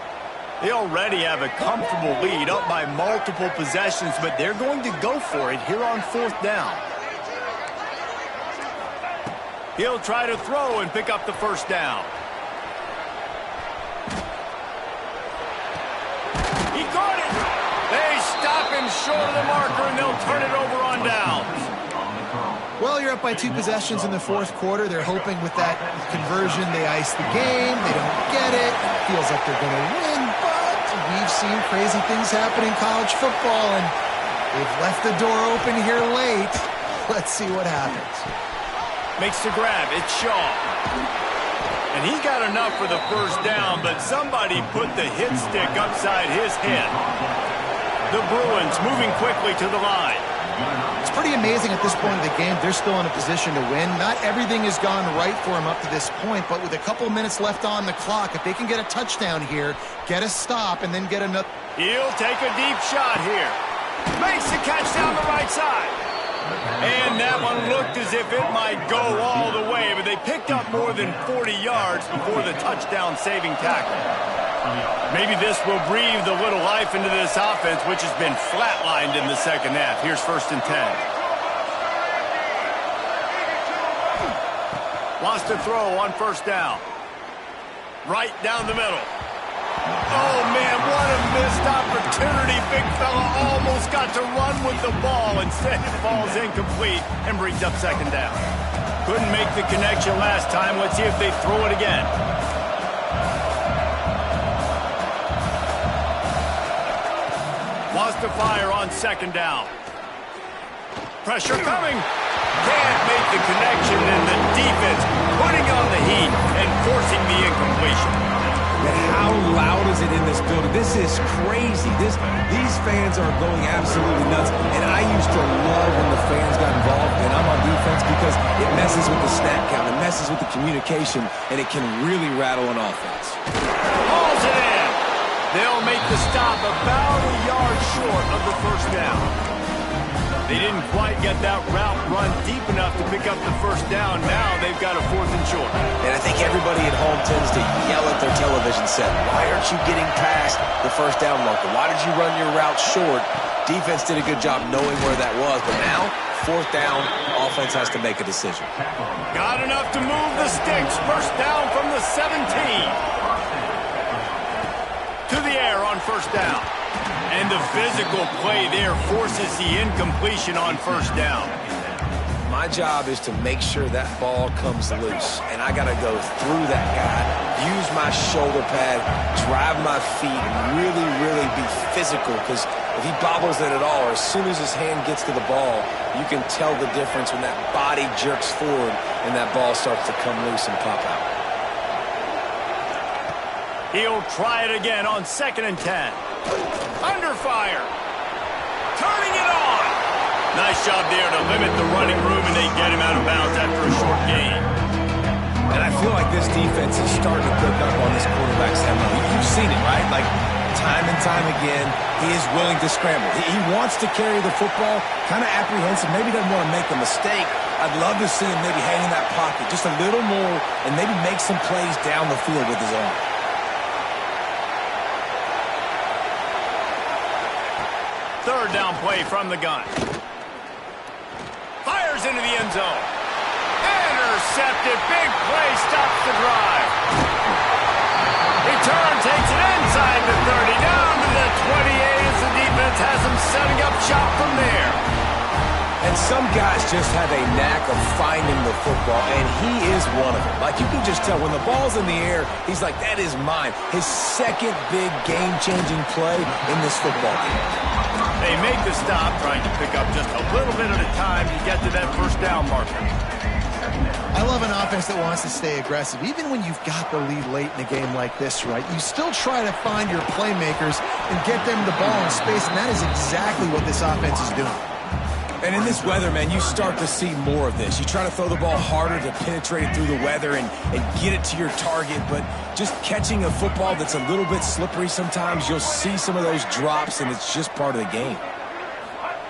They already have a comfortable lead up by multiple possessions, but they're going to go for it here on 4th down. He'll try to throw and pick up the first down. He caught it. They stop him short of the marker, and they'll turn it over on downs. Well, you're up by 2 possessions in the 4th quarter. They're hoping with that conversion they ice the game. They don't get it. Feels like they're going to win, but we've seen crazy things happen in college football, and they've left the door open here late. Let's see what happens. Makes the grab. It's Shaw. And he's got enough for the first down, but somebody put the hit stick upside his head. The Bruins moving quickly to the line. It's pretty amazing at this point of the game. They're still in a position to win. Not everything has gone right for them up to this point, but with a couple of minutes left on the clock, if they can get a touchdown here, get a stop, and then get another. He'll take a deep shot here. Makes the catch down the right side. And that one looked as if it might go all the way, but they picked up more than 40 yards before the touchdown-saving tackle. Maybe this will breathe a little life into this offense, which has been flatlined in the second half. Here's 1st and 10. Wants to throw on 1st down. Right down the middle. Oh, man, what a missed opportunity. Big fella almost got to run with the ball. Instead, it falls incomplete and brings up second down. Couldn't make the connection last time. Let's see if they throw it again. Wants to fire on 2nd down. Pressure coming. Can't make the connection, and the defense putting on the heat and forcing the incompletion. And how loud is it in this building? This is crazy. These fans are going absolutely nuts. And I used to love when the fans got involved, and I'm on defense because it messes with the snap count, it messes with the communication, and it can really rattle an offense. Hauls it in. They'll make the stop about a yard short of the first down. They didn't quite get that route run deep enough to pick up the first down. Now they've got a 4th and short. And I think everybody at home tends to yell at their television set, why aren't you getting past the first down marker? Why did you run your route short? Defense did a good job knowing where that was, but now, 4th down, offense has to make a decision. Got enough to move the sticks. First down from the 17. To the air on 1st down. And the physical play there forces the incompletion on 1st down. My job is to make sure that ball comes loose, and I got to go through that guy, use my shoulder pad, drive my feet, really, really be physical, because if he bobbles it at all, or as soon as his hand gets to the ball, you can tell the difference when that body jerks forward and that ball starts to come loose and pop out. He'll try it again on 2nd and 10. Under fire. Turning it on. Nice job there to limit the running room, and they get him out of bounds after a short gain. And I feel like this defense is starting to pick up on this quarterback's MO. You've seen it, right? Like, time and time again, he is willing to scramble. He wants to carry the football, kind of apprehensive, maybe doesn't want to make a mistake. I'd love to see him maybe hang in that pocket just a little more and maybe make some plays down the field with his arm. Third down play from the gun. Fires into the end zone. Intercepted. Big play stops the drive. Return takes it inside the 30, down to the 28 as the defense has them setting up shop from there. And some guys just have a knack of finding the football, and he is one of them. Like, you can just tell when the ball's in the air, he's like, that is mine. His second big game-changing play in this football game. They make the stop, trying to pick up just a little bit at a time to get to that first down marker. I love an offense that wants to stay aggressive. Even when you've got the lead late in a game like this, right, you still try to find your playmakers and get them the ball in space, and that is exactly what this offense is doing. And in this weather, man, you start to see more of this. You try to throw the ball harder to penetrate through the weather and get it to your target, but just catching a football that's a little bit slippery sometimes, you'll see some of those drops, and it's just part of the game.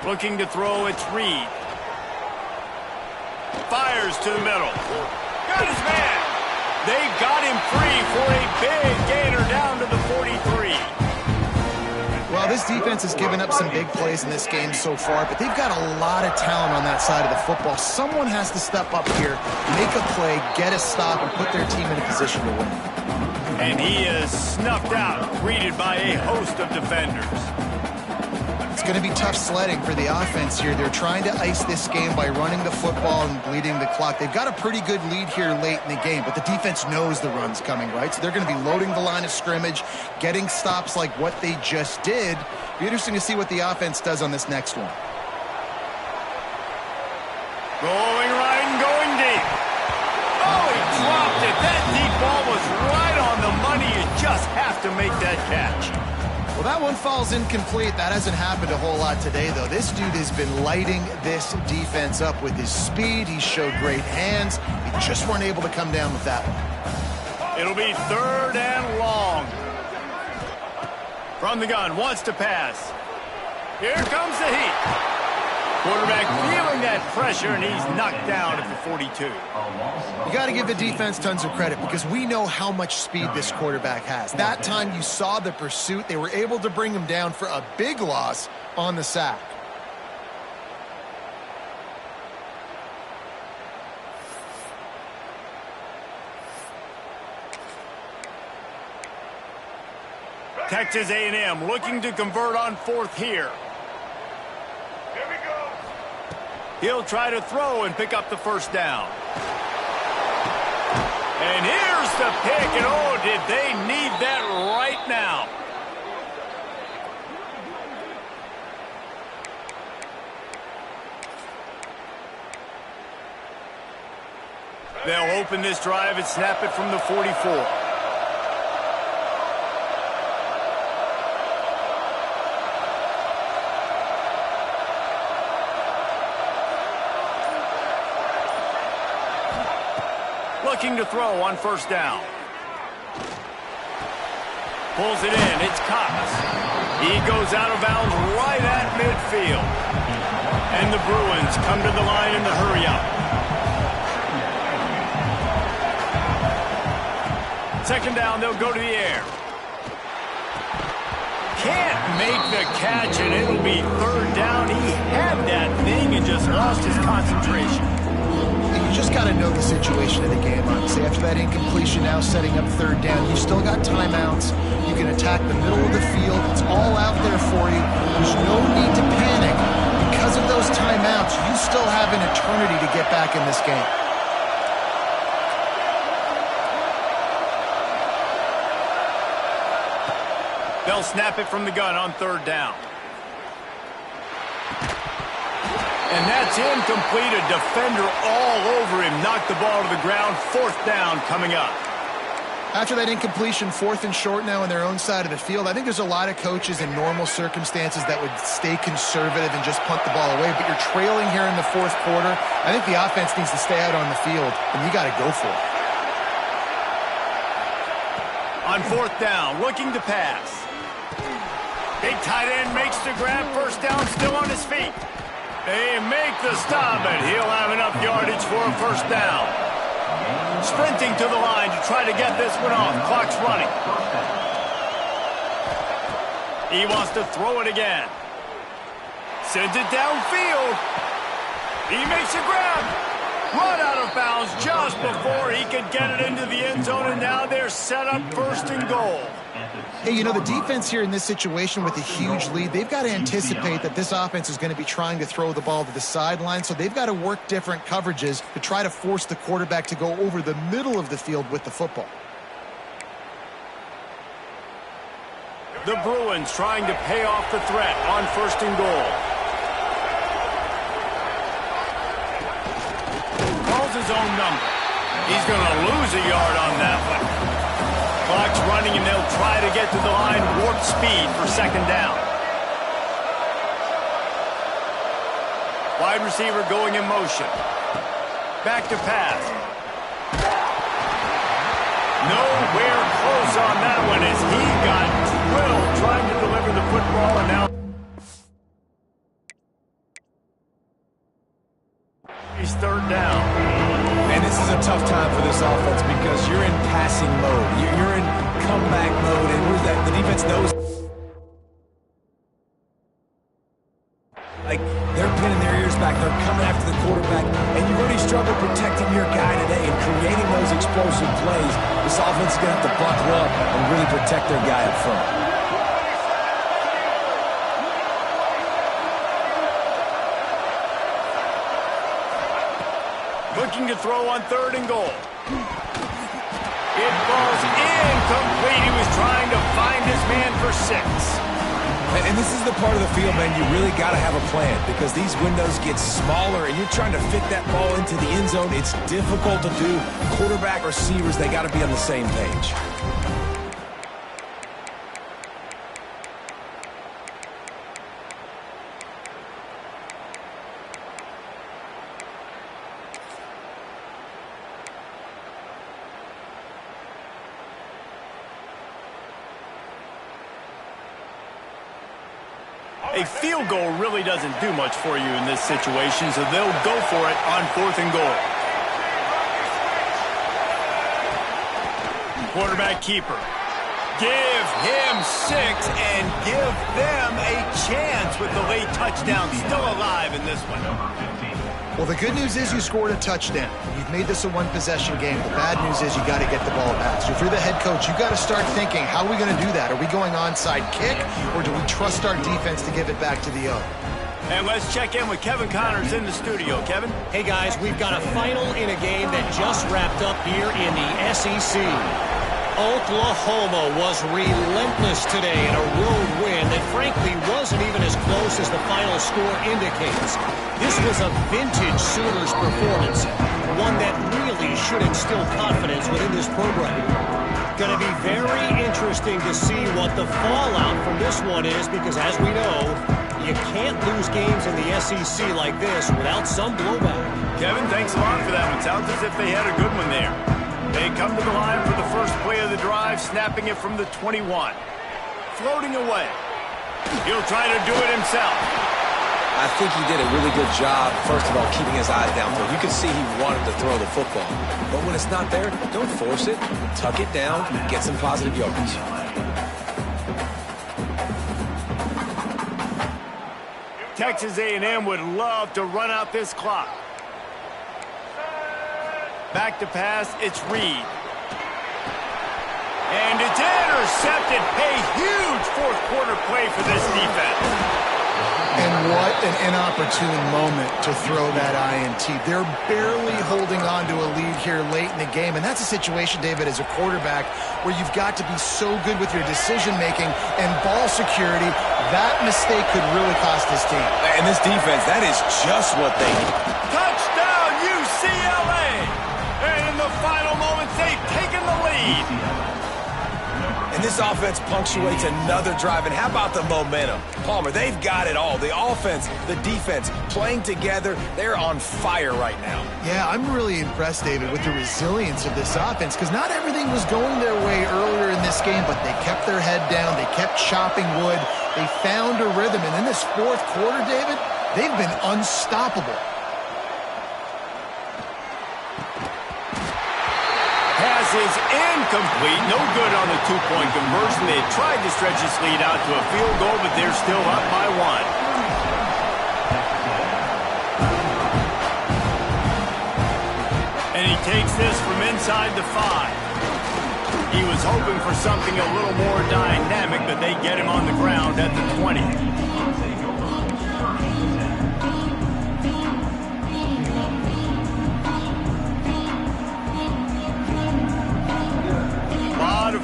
Looking to throw, it's Reed. Fires to the middle. Got his man. They got him free for a big gainer down to the 43. Well, this defense has given up some big plays in this game so far, but they've got a lot of talent on that side of the football. Someone has to step up here, make a play, get a stop, and put their team in a position to win. And he is snuffed out, greeted by a host of defenders. It's going to be tough sledding for the offense here. They're trying to ice this game by running the football and bleeding the clock. They've got a pretty good lead here late in the game, but the defense knows the run's coming, right? So they're going to be loading the line of scrimmage, getting stops like what they just did. Be interesting to see what the offense does on this next one. Going right and going deep. Oh, he dropped it. That deep ball was right on the money. You just have to make that catch. Well, that one falls incomplete. That hasn't happened a whole lot today, though. This dude has been lighting this defense up with his speed. He showed great hands. They just weren't able to come down with that one. It'll be third and long. From the gun, wants to pass. Here comes the heat. Quarterback feeling that pressure, and he's knocked down at the 42. You got to give the defense tons of credit because we know how much speed this quarterback has. That time you saw the pursuit. They were able to bring him down for a big loss on the sack. Texas A&M looking to convert on fourth here. He'll try to throw and pick up the first down. And here's the pick, and oh, did they need that right now. They'll open this drive and snap it from the 44. Looking to throw on first down. Pulls it in. It's Cox. He goes out of bounds right at midfield. And the Bruins come to the line in the hurry-up. Second down, they'll go to the air. Can't make the catch, and it'll be third down. He had that thing and just lost his concentration. You just got to know the situation of the game, honestly. After that incompletion, now setting up third down, you still got timeouts. You can attack the middle of the field. It's all out there for you. There's no need to panic. Because of those timeouts, you still have an eternity to get back in this game. They'll snap it from the gun on third down. And that's incomplete. A defender all over him. Knocked the ball to the ground. Fourth down coming up. After that incompletion, 4th and short now on their own side of the field, I think there's a lot of coaches in normal circumstances that would stay conservative and just punt the ball away. But you're trailing here in the 4th quarter. I think the offense needs to stay out on the field, and you got to go for it. On 4th down, looking to pass. Big tight end makes the grab. First down, still on his feet. They make the stop, and he'll have enough yardage for a first down. Sprinting to the line to try to get this one off. Clock's running. He wants to throw it again. Sends it downfield. He makes a grab. Run out of bounds just before he could get it into the end zone, and now they're set up 1st and goal. Hey, you know, the defense here in this situation with a huge lead, they've got to anticipate that this offense is going to be trying to throw the ball to the sideline, so they've got to work different coverages to try to force the quarterback to go over the middle of the field with the football. The Bruins trying to pay off the threat on 1st and goal. Calls his own number. He's going to lose a yard on that one. Clock's running, and they'll try to get to the line warp speed for 2nd down. Wide receiver going in motion. Back to pass. Nowhere close on that one as he got drilled trying to deliver the football, and now he's 3rd down. And this is a tough time for this offense because you're in passing mode. You're in comeback mode, and the defense knows. Like, they're pinning their ears back. They're coming after the quarterback, and you really struggle protecting your guy today and creating those explosive plays. This offense is going to have to buckle up and really protect their guy up front. Looking to throw on 3rd and goal. It falls incomplete. He was trying to find his man for 6. And this is the part of the field, man, you really got to have a plan because these windows get smaller and you're trying to fit that ball into the end zone. It's difficult to do. Quarterback, receivers, they got to be on the same page. A field goal really doesn't do much for you in this situation, so they'll go for it on 4th and goal. Quarterback keeper. Give him 6 and give them a chance with the late touchdown still alive in this one. Well, the good news is you scored a touchdown. You've made this a one-possession game. The bad news is you got to get the ball back. So if you're the head coach, you got to start thinking, how are we going to do that? Are we going onside kick, or do we trust our defense to give it back to the O? And let's check in with Kevin Connors in the studio. Kevin? Hey, guys, we've got a final in a game that just wrapped up here in the SEC. Oklahoma was relentless today in a road win that frankly wasn't even as close as the final score indicates. This was a vintage Sooners performance, one that really should instill confidence within this program. Going to be very interesting to see what the fallout from this one is because, as we know, you can't lose games in the SEC like this without some blowback. Kevin, thanks a lot for that one. Sounds as if they had a good one there. They come to the line for the first play of the drive, snapping it from the 21. Floating away. He'll try to do it himself. I think he did a really good job, first of all, keeping his eyes downfield. You can see he wanted to throw the football. But when it's not there, don't force it. Tuck it down, get some positive yardage. Texas A&M would love to run out this clock. Back to pass, it's Reed. And it's intercepted. A huge fourth quarter play for this defense. And what an inopportune moment to throw that INT. They're barely holding on to a lead here late in the game. And that's a situation, David, as a quarterback, where you've got to be so good with your decision-making and ball security. That mistake could really cost this team. And this defense, that is just what they need. Touchdown, UCLA! And in the final moments, they've taken the lead. lead. And this offense punctuates another drive. And how about the momentum? Palmer, they've got it all. The offense, the defense, playing together. They're on fire right now. Yeah, I'm really impressed, David, with the resilience of this offense, because not everything was going their way earlier in this game, but they kept their head down. They kept chopping wood. They found a rhythm. And in this fourth quarter, David, they've been unstoppable. Pass is incomplete. No good on the two-point conversion. They tried to stretch this lead out to a field goal, but they're still up by one. And he takes this from inside the 5. He was hoping for something a little more dynamic, but they get him on the ground at the 20.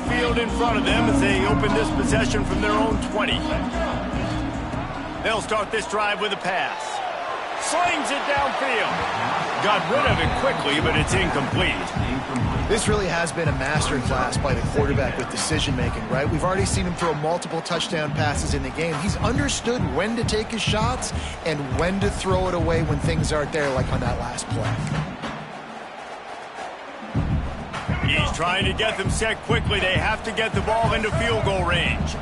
Field in front of them as they open this possession from their own 20. They'll start this drive with a pass. Slings it downfield. Got rid of it quickly, but it's incomplete. This really has been a masterclass by the quarterback with decision-making, right? We've already seen him throw multiple touchdown passes in the game. He's understood when to take his shots and when to throw it away when things aren't there, like on that last play. He's trying to get them set quickly. They have to get the ball into field goal range.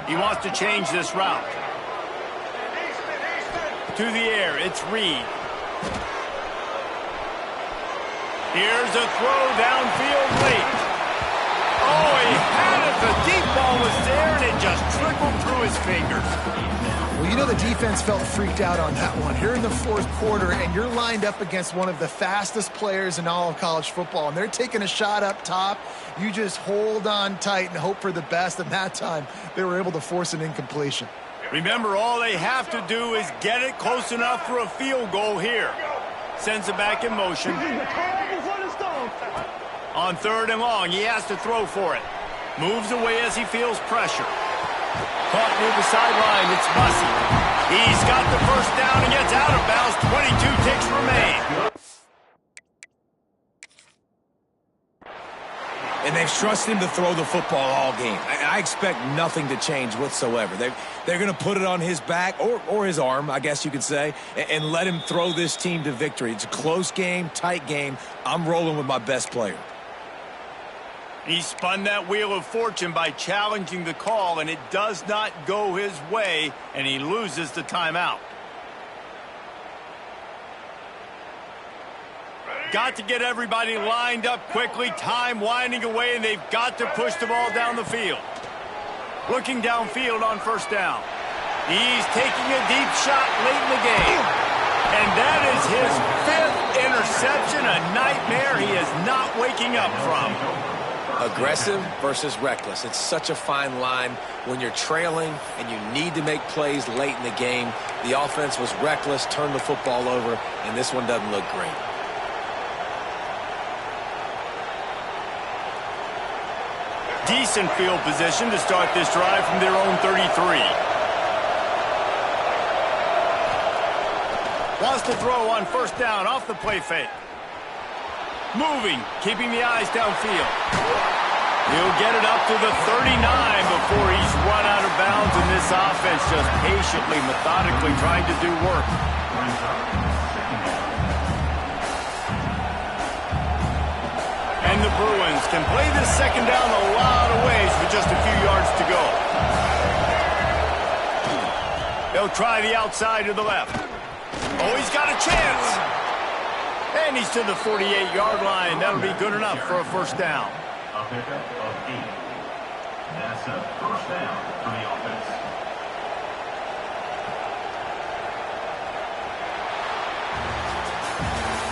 He wants to change this route. To the air, it's Reed. Here's a throw downfield late. Oh, he had it. The deep ball was there, and it just trickled through his fingers. Well, you know the defense felt freaked out on that one. Here in the fourth quarter, and you're lined up against one of the fastest players in all of college football, and they're taking a shot up top. You just hold on tight and hope for the best, and that time they were able to force an incompletion. Remember, all they have to do is get it close enough for a field goal here. Sends it back in motion. On 3rd and long, he has to throw for it. Moves away as he feels pressure. Caught near the sideline, it's Bussey. He's got the first down and gets out of bounds. 22 ticks remain. And they've trusted him to throw the football all game. I expect nothing to change whatsoever. They're going to put it on his back, or his arm, I guess you could say, and let him throw this team to victory. It's a close game, tight game. I'm rolling with my best player. He spun that wheel of fortune by challenging the call, and it does not go his way, and he loses the timeout. Got to get everybody lined up quickly, time winding away, and they've got to push the ball down the field. Looking downfield on 1st down. He's taking a deep shot late in the game. And that is his 5th interception, a nightmare he is not waking up from. Aggressive versus reckless. It's such a fine line when you're trailing and you need to make plays late in the game. The offense was reckless, turned the football over, and this one doesn't look great. Decent field position to start this drive from their own 33. Wants to throw on 1st down off the play fake. Moving, keeping the eyes downfield. He'll get it up to the 39 before he's run out of bounds, and this offense just patiently, methodically trying to do work. And the Bruins can play this 2nd down a lot of ways with just a few yards to go. They'll try the outside to the left. Oh, he's got a chance. And he's to the 48-yard line. That'll be good enough for a 1st down. A pickup of 8. That's a 1st down for the offense.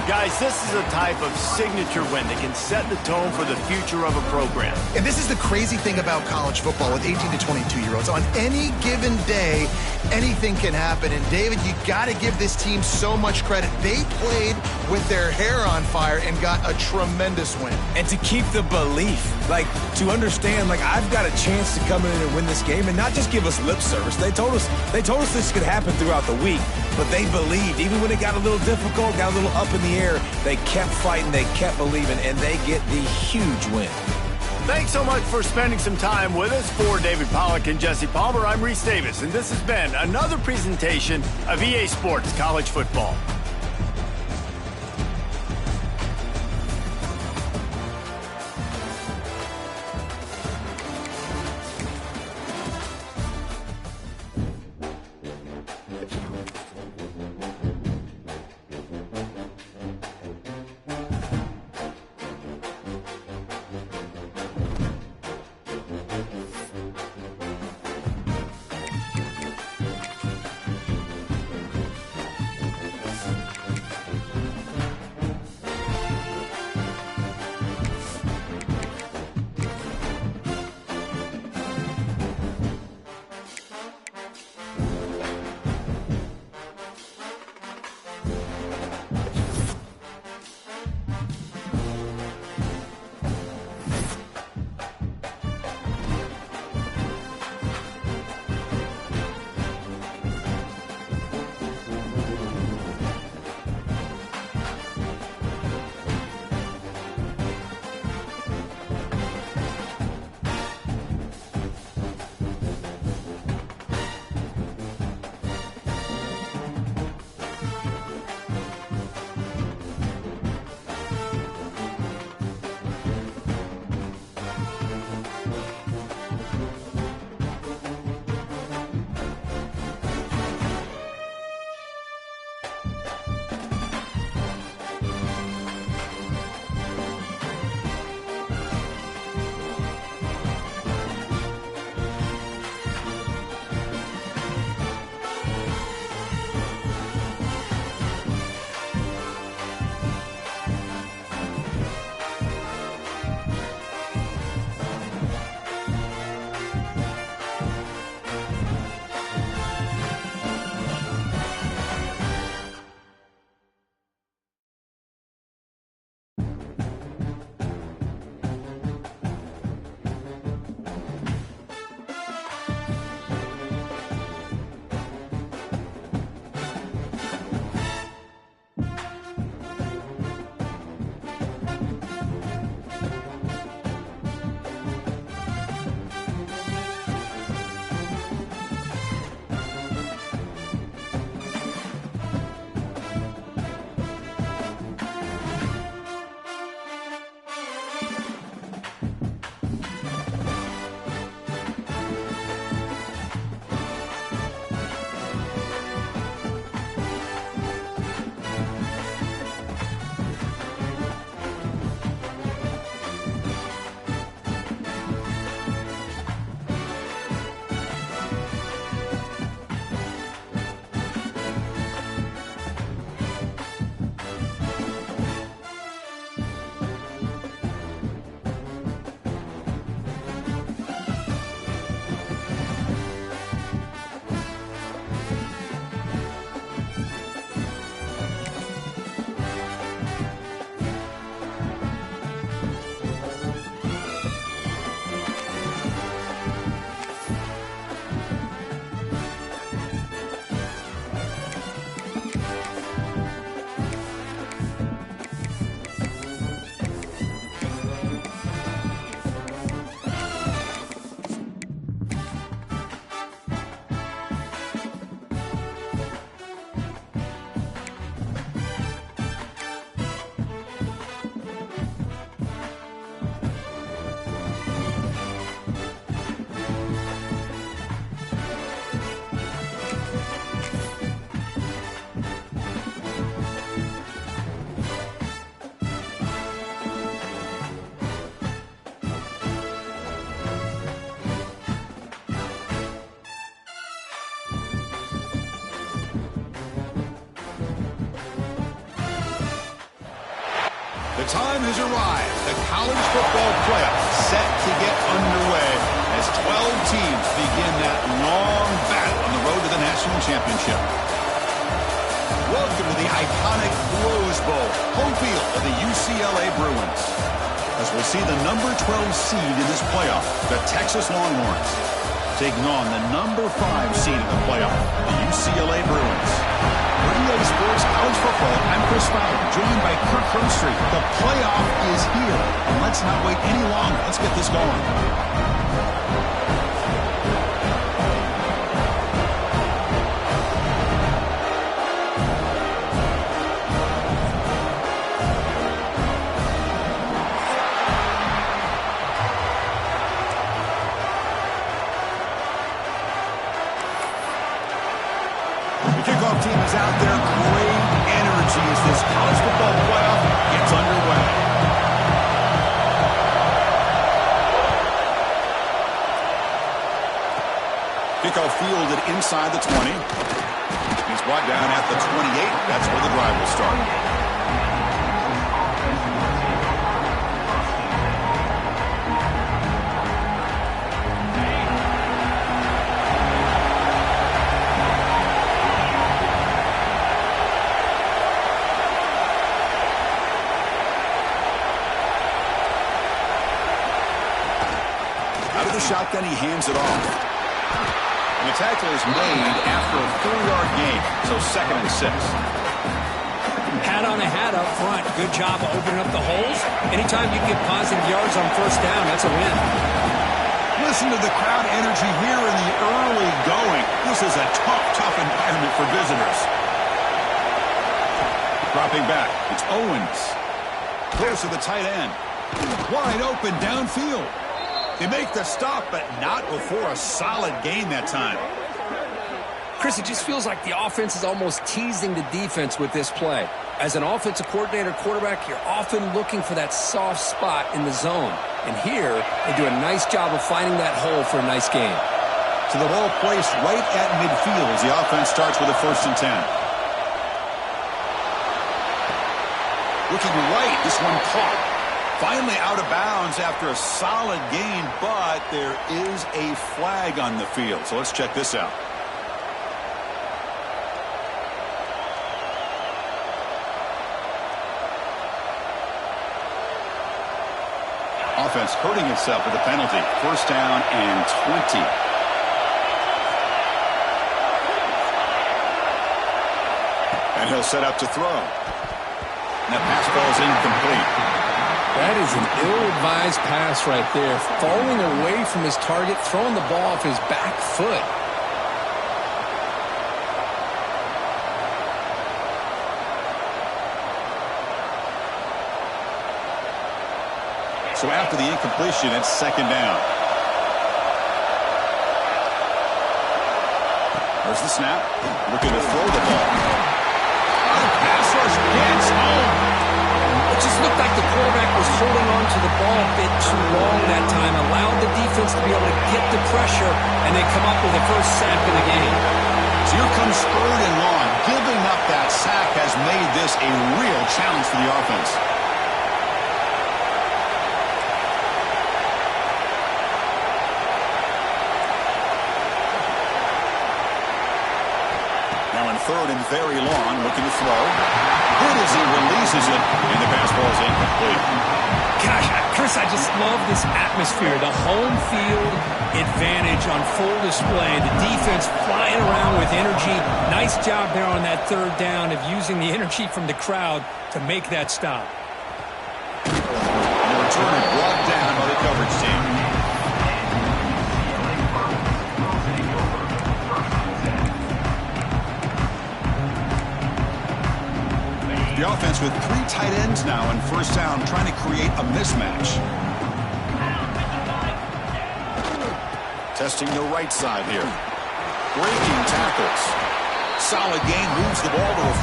Guys, this is a type of signature win that can set the tone for the future of a program. And this is the crazy thing about college football with 18 to 22-year-olds. On any given day, anything can happen. And, David, you got to give this team so much credit. They played with their hair on fire and got a tremendous win. And to keep the belief, to understand, I've got a chance to come in and win this game and not just give us lip service. They told us this could happen throughout the week, but they believed. Even when it got a little difficult, got a little up in the the air, they kept fighting, they kept believing, and they get the huge win. Thanks so much for spending some time with us. For David Pollack and Jesse Palmer, I'm Reese Davis, and this has been another presentation of EA Sports College Football. The time has arrived. The college football playoffs set to get underway as 12 teams begin that long battle on the road to the national championship. Welcome to the iconic Rose Bowl, home field of the UCLA Bruins, as we'll see the number 12 seed in this playoff, the Texas Longhorns, taking on the number 5 seed in the playoff, the UCLA Bruins. For EA Sports College Football, I'm Chris Fowler, joined by Kirk Herbstreit. The playoff is here, and let's not wait any longer. Let's get this going. Team is out there. Great energy as this college football playoff gets underway. Kickoff fielded inside the 20. He's brought down at the 28. That's where the drive will start. Shotgun, he hands it off. And the tackle is made after a 4-yard gain, so 2nd and 6. Hat on a hat up front. Good job of opening up the holes. Anytime you get positive yards on first down, that's a win. Listen to the crowd energy here in the early going. This is a tough environment for visitors. Dropping back, it's Owens. Close to the tight end. Wide open downfield. They make the stop, but not before a solid gain that time. Chris, it just feels like the offense is almost teasing the defense with this play. As an offensive coordinator, quarterback, you're often looking for that soft spot in the zone. And here, they do a nice job of finding that hole for a nice gain. So the ball placed right at midfield as the offense starts with a 1st and 10. Looking right, this one caught. Finally out of bounds after a solid gain, but there is a flag on the field. So let's check this out. Offense hurting itself with a penalty. 1st down and 20. And he'll set up to throw. And that pass ball is incomplete. That is an ill-advised pass right there. Falling away from his target, throwing the ball off his back foot. So after the incompletion, it's 2nd down. There's the snap. Looking to throw the ball. The pass rush gets home. It just looked like the quarterback was holding on to the ball a bit too long that time, allowed the defense to be able to get the pressure, and they come up with the first sack in the game. So here comes 3rd and long. Giving up that sack has made this a real challenge for the offense. Now in 3rd and very long, looking to throw. Good as he releases it, and the pass ball is incomplete. Gosh, Chris, I just love this atmosphere. The home field advantage on full display. The defense flying around with energy. Nice job there on that 3rd down of using the energy from the crowd to make that stop. And the return is brought down by the coverage team. The offense with 3 tight ends now in 1st down, trying to create a mismatch. Testing the right side here. Breaking tackles. Solid gain, moves the ball to a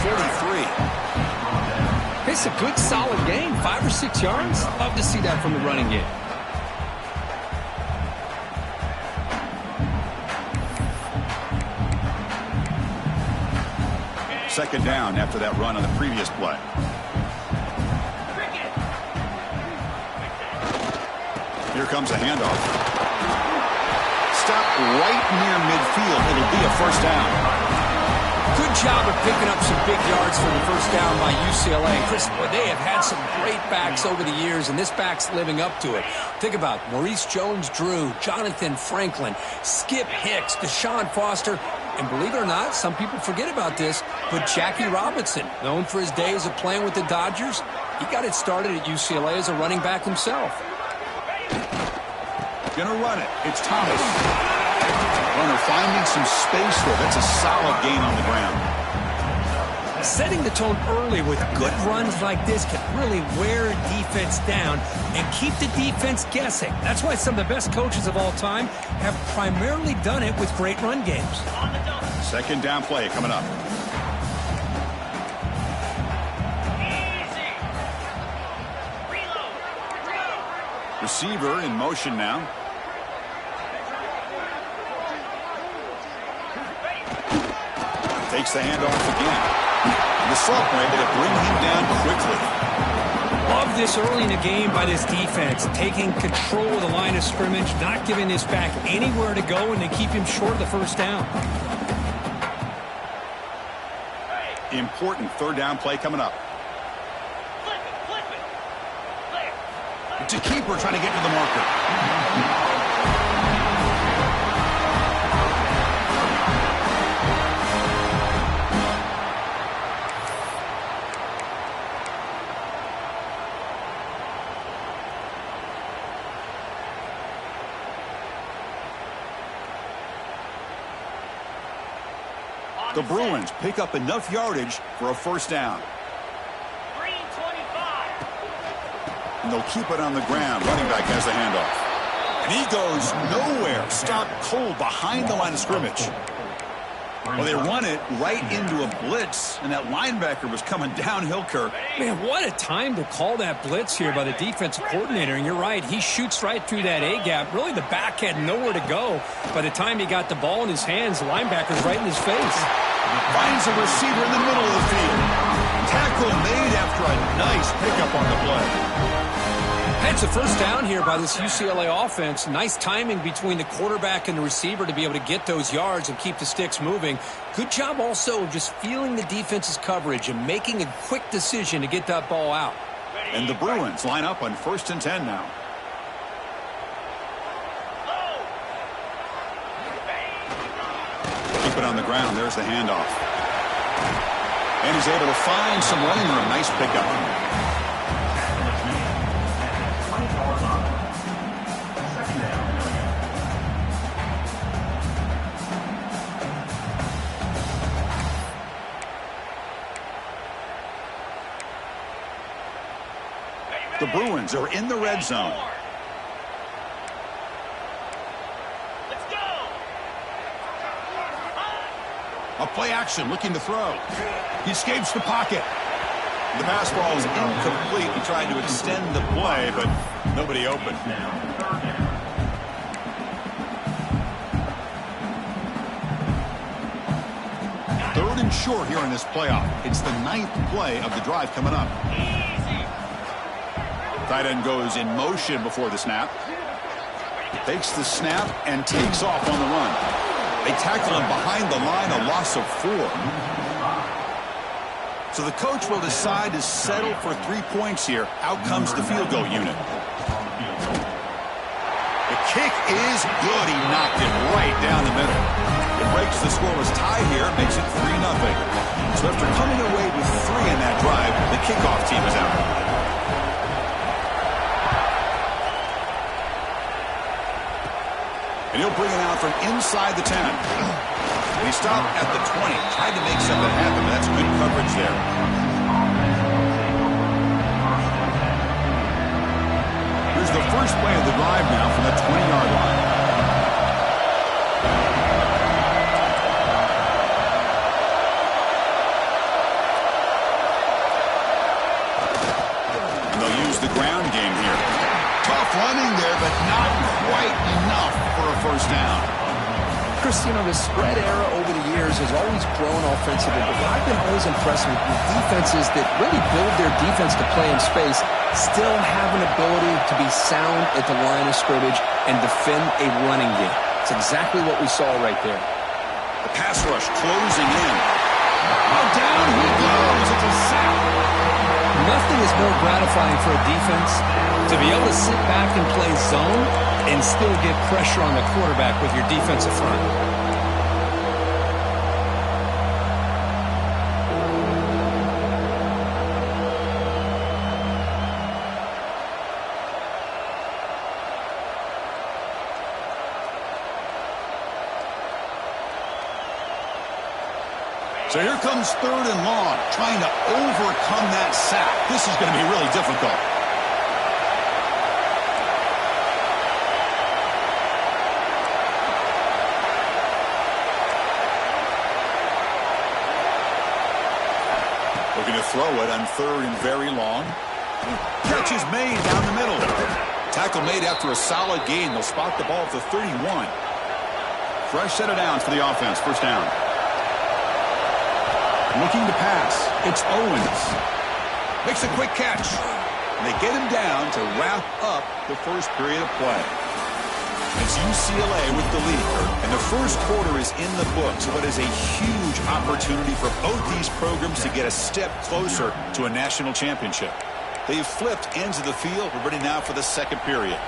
43. It's a good, solid gain. 5 or 6 yards. Love to see that from the running game. Second down after that run on the previous play. Here comes a handoff. Stop right near midfield. It'll be a 1st down. Good Good job of picking up some big yards for the first down by UCLA. Chris, boy, they have had some great backs over the years, and this back's living up to it. Think about Maurice Jones-Drew, Jonathan Franklin, Skip Hicks, Deshaun Foster, and believe it or not, some people forget about this, but Jackie Robinson, known for his days of playing with the Dodgers, he got it started at UCLA as a running back himself. Gonna run it. It's Thomas. Runner finding some space there. That's a solid gain on the ground. Setting the tone early with good runs like this can really wear a defense down and keep the defense guessing. That's why some of the best coaches of all time have primarily done it with great run games. Second down play coming up. Receiver in motion now. Takes the handoff again. The sophomore able to bring him down quickly. Love this early in the game by this defense, taking control of the line of scrimmage, not giving this back anywhere to go, and they keep him short of the first down. Important third down play coming up. It's a keeper trying to get to the marker. The Bruins pick up enough yardage for a first down. And they'll keep it on the ground. Running back has the handoff. And he goes nowhere. Stopped cold behind the line of scrimmage. Well, they run it right into a blitz, and that linebacker was coming downhill, Kirk. Man, what a time to call that blitz here by the defensive coordinator. And you're right, he shoots right through that A-gap. Really, the back had nowhere to go. By the time he got the ball in his hands, the linebacker's right in his face. Finds a receiver in the middle of the field. Tackle made after a nice pickup on the play. It's a first down here by this UCLA offense. Nice timing between the quarterback and the receiver to be able to get those yards and keep the sticks moving. Good job also of just feeling the defense's coverage and making a quick decision to get that ball out. And the Bruins line up on 1st and 10 now. Keep it on the ground. There's the handoff. And he's able to find some running room. Nice pickup. The Bruins are in the red zone. A play action, looking to throw. He escapes the pocket. The pass ball is incomplete. He tried to extend the play, but nobody open. Third and short here in this playoff. It's the 9th play of the drive coming up. Tight end goes in motion before the snap. Takes the snap and takes off on the run. They tackle him behind the line, a loss of 4. So the coach will decide to settle for 3 points here. Out comes the field goal unit. The kick is good. He knocked it right down the middle. It breaks the scoreless tie here, makes it 3-0. So after coming away with 3 in that drive, the kickoff team is out. And he'll bring it out from inside the 10. He stopped at the 20. Tried to make something happen, but that's good coverage there. Here's the first play of the drive now from the 20-yard line. And they'll use the ground game here. Tough running there, but not quite enough for a first down. Chris, you know, the spread era over the years has always grown offensively, but what I've been always impressed with defenses that really build their defense to play in space still have an ability to be sound at the line of scrimmage and defend a running game. It's exactly what we saw right there. The pass rush closing in. Oh, down he goes. It's a sack. Nothing is more gratifying for a defense to be able to sit back and play zone and still get pressure on the quarterback with your defensive front. So here comes 3rd and long, trying to overcome that sack. This is going to be really difficult. Looking to throw it on 3rd and very long. Catch is made down the middle. Tackle made after a solid gain. They'll spot the ball at the 31. Fresh set of downs for the offense. First down. Looking to pass. It's Owens. Makes a quick catch. And they get him down to wrap up the first period of play. It's UCLA with the lead. And the first quarter is in the books. What is a huge opportunity for both these programs to get a step closer to a national championship. They've flipped ends of the field. We're ready now for the second period.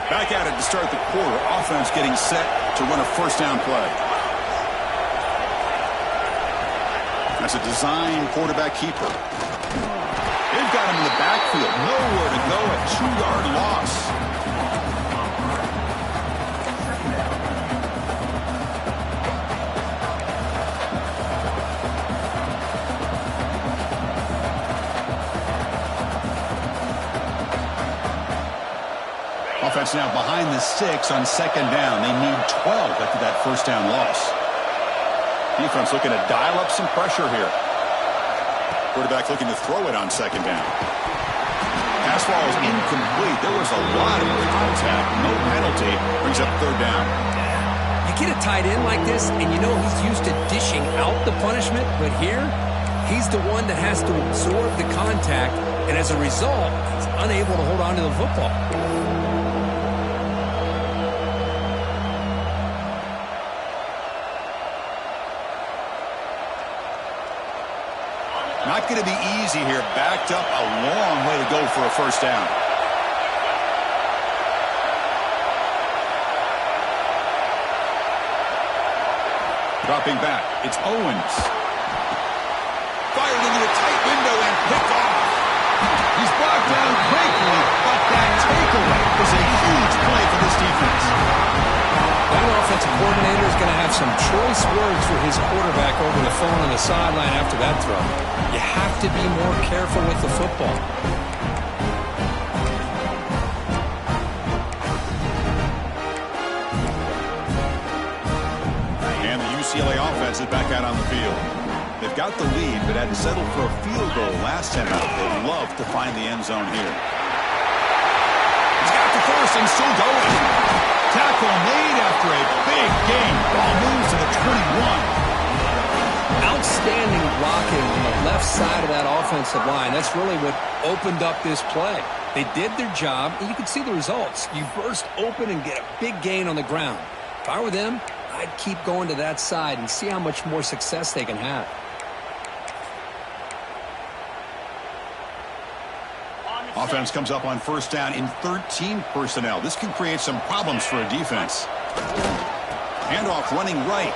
Back at it to start the quarter. Offense getting set to run a first down play. That's a design quarterback keeper. They've got him in the backfield. Nowhere to go. A 2-yard loss. Offense now behind the 6 on second down. They need 12 after that first down loss. Defense looking to dial up some pressure here. Quarterback looking to throw it on second down. Pass ball is incomplete. There was a lot of contact. No penalty. Brings up third down. You get a tight end like this, and you know he's used to dishing out the punishment, but here, he's the one that has to absorb the contact, and as a result, he's unable to hold on to the football. Not going to be easy here. Backed up a long way to go for a first down. Dropping back. It's Owens. Fired into a tight window and picked off. He's brought down quickly, but that takeaway is a huge play for this defense. That offensive coordinator is going to have some choice words for his quarterback over the phone on the sideline after that throw. You have to be more careful with the football. And the UCLA offense is back out on the field. They've got the lead, but had to settle for a field goal last time out. They'd love to find the end zone here. He's got the first and still going. Tackle made after a big gain. Ball moves to the 21. Outstanding blocking on the left side of that offensive line. That's really what opened up this play. They did their job, and you can see the results. You burst open and get a big gain on the ground. If I were them, I'd keep going to that side and see how much more success they can have. Offense comes up on first down in 13 personnel. This can create some problems for a defense. Handoff running right.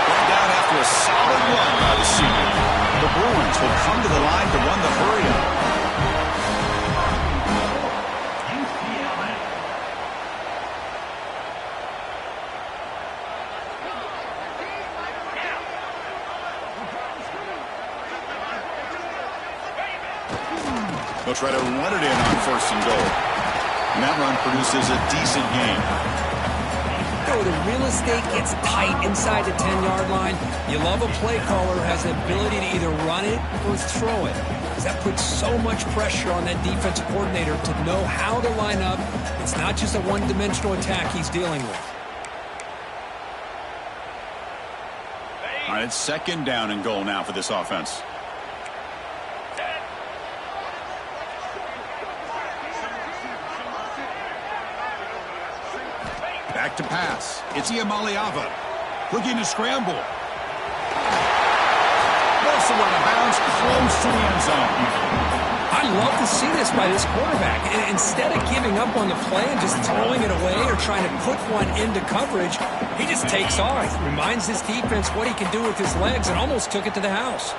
Brought down after a solid run by the senior. The Bruins will come to the line to run the hurry-up. They'll try to run it in on first and goal. And that run produces a decent gain. where the real estate gets tight inside the 10-yard line, you love a play caller who has the ability to either run it or throw it. Because that puts so much pressure on that defensive coordinator to know how to line up. It's not just a one-dimensional attack he's dealing with. All right, it's second down and goal now for this offense. Back to pass. It's Iamaleava. Looking to scramble. Also out of bounds, close to the end zone. I love to see this by this quarterback. Instead of giving up on the play and just throwing it away or trying to put one into coverage, he just takes off. Reminds his defense what he can do with his legs and almost took it to the house.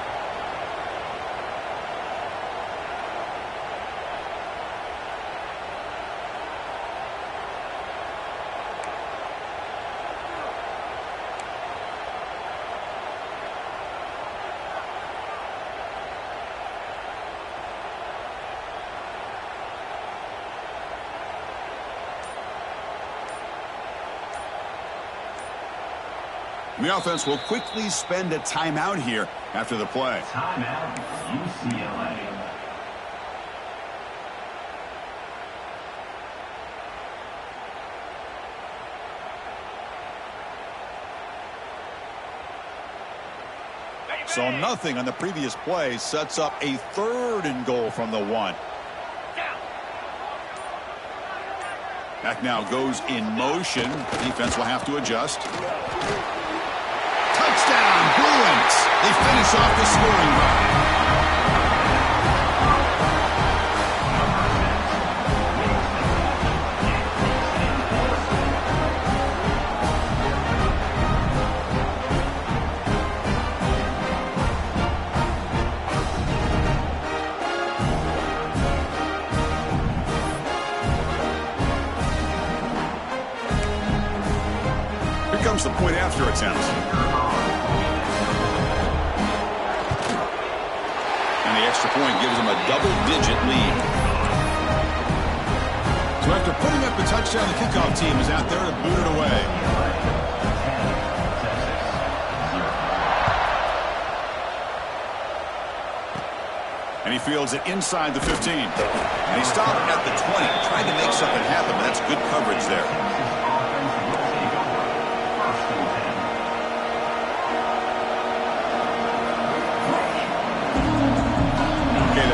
The offense will quickly spend a timeout here after the play. Timeout, UCLA. So nothing on the previous play sets up a third and goal from the 1. Back now goes in motion. Defense will have to adjust. Touchdown, Bruins. They finish off the scoring run. Here comes the point after attempt. Extra point gives them a double-digit lead. So after putting up the touchdown, the kickoff team is out there to boot it away. And he fields it inside the 15. And he stopped at the 20, trying to make something happen, but that's good coverage there.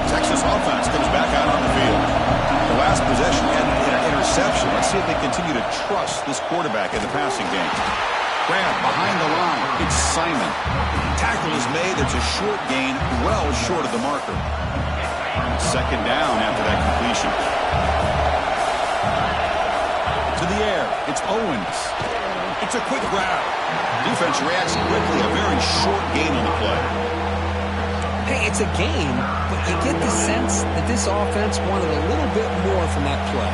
Texas offense comes back out on the field. The last possession ended in an interception. Let's see if they continue to trust this quarterback in the passing game. Grab behind the line. It's Simon. Tackle is made. It's a short gain, well short of the marker. Second down after that completion. To the air. It's Owens. It's a quick grab. Defense reacts quickly. A very short gain on the play. Hey, it's a game, but you get the sense that this offense wanted a little bit more from that play.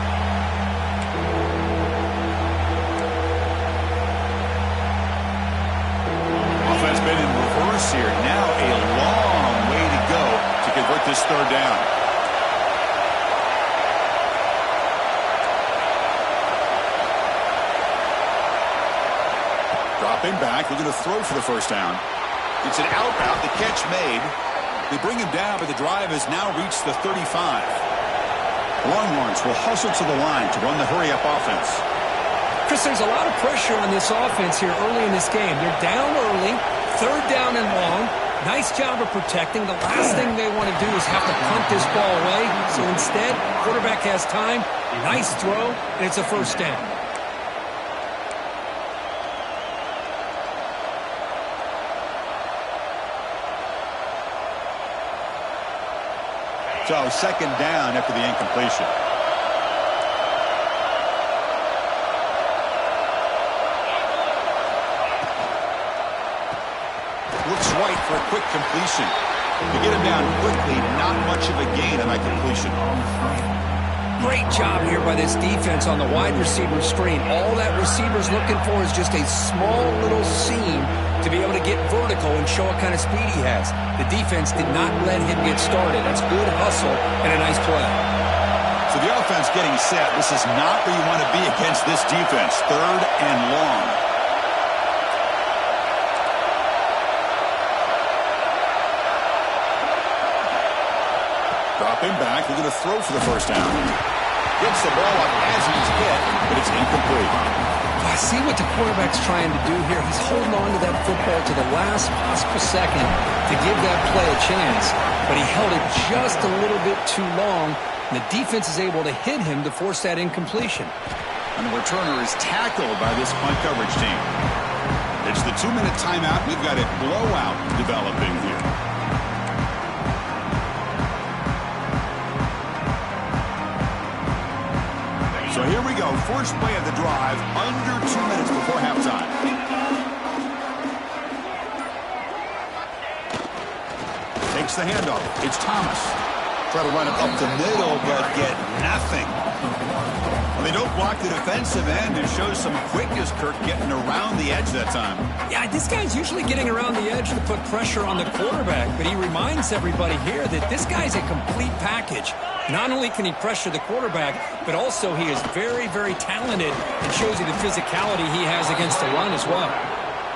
Offense been in reverse here. Now a long way to go to convert this third down. Dropping back, looking to throw for the first down. It's an out route, the catch made. They bring him down, but the drive has now reached the 35. Longhorns will hustle to the line to run the hurry-up offense. Chris, there's a lot of pressure on this offense here early in this game. They're down early, third down and long. Nice job of protecting. The last thing they want to do is have to punt this ball away. So instead, quarterback has time, nice throw, and it's a first down. So second down after the incompletion. Looks right for a quick completion. To get him down quickly, not much of a gain on that completion. Great job here by this defense on the wide receiver screen. All that receiver's looking for is just a small little seam to be able to get vertical and show what kind of speed he has. The defense did not let him get started. That's good hustle and a nice play. So the offense getting set. This is not where you want to be against this defense. 3rd and long. Dropping back. They're going to throw for the first down. Gets the ball up as he's hit, but it's incomplete. I see what the quarterback's trying to do here. He's holding on to that football to the last possible second to give that play a chance, but he held it just a little bit too long, and the defense is able to hit him to force that incompletion. And the returner is tackled by this punt coverage team. It's the 2-minute timeout. We've got a blowout developing here. So here we go. First play of the drive, under 2 minutes before halftime. Takes the handoff. It's Thomas. Try to run it up the middle, but get nothing. Well, they don't block the defensive end. It shows some quickness, Kirk, getting around the edge that time. Yeah, this guy's usually getting around the edge to put pressure on the quarterback, but he reminds everybody here that this guy's a complete package. Not only can he pressure the quarterback, but also he is very, very talented and shows you the physicality he has against the run as well.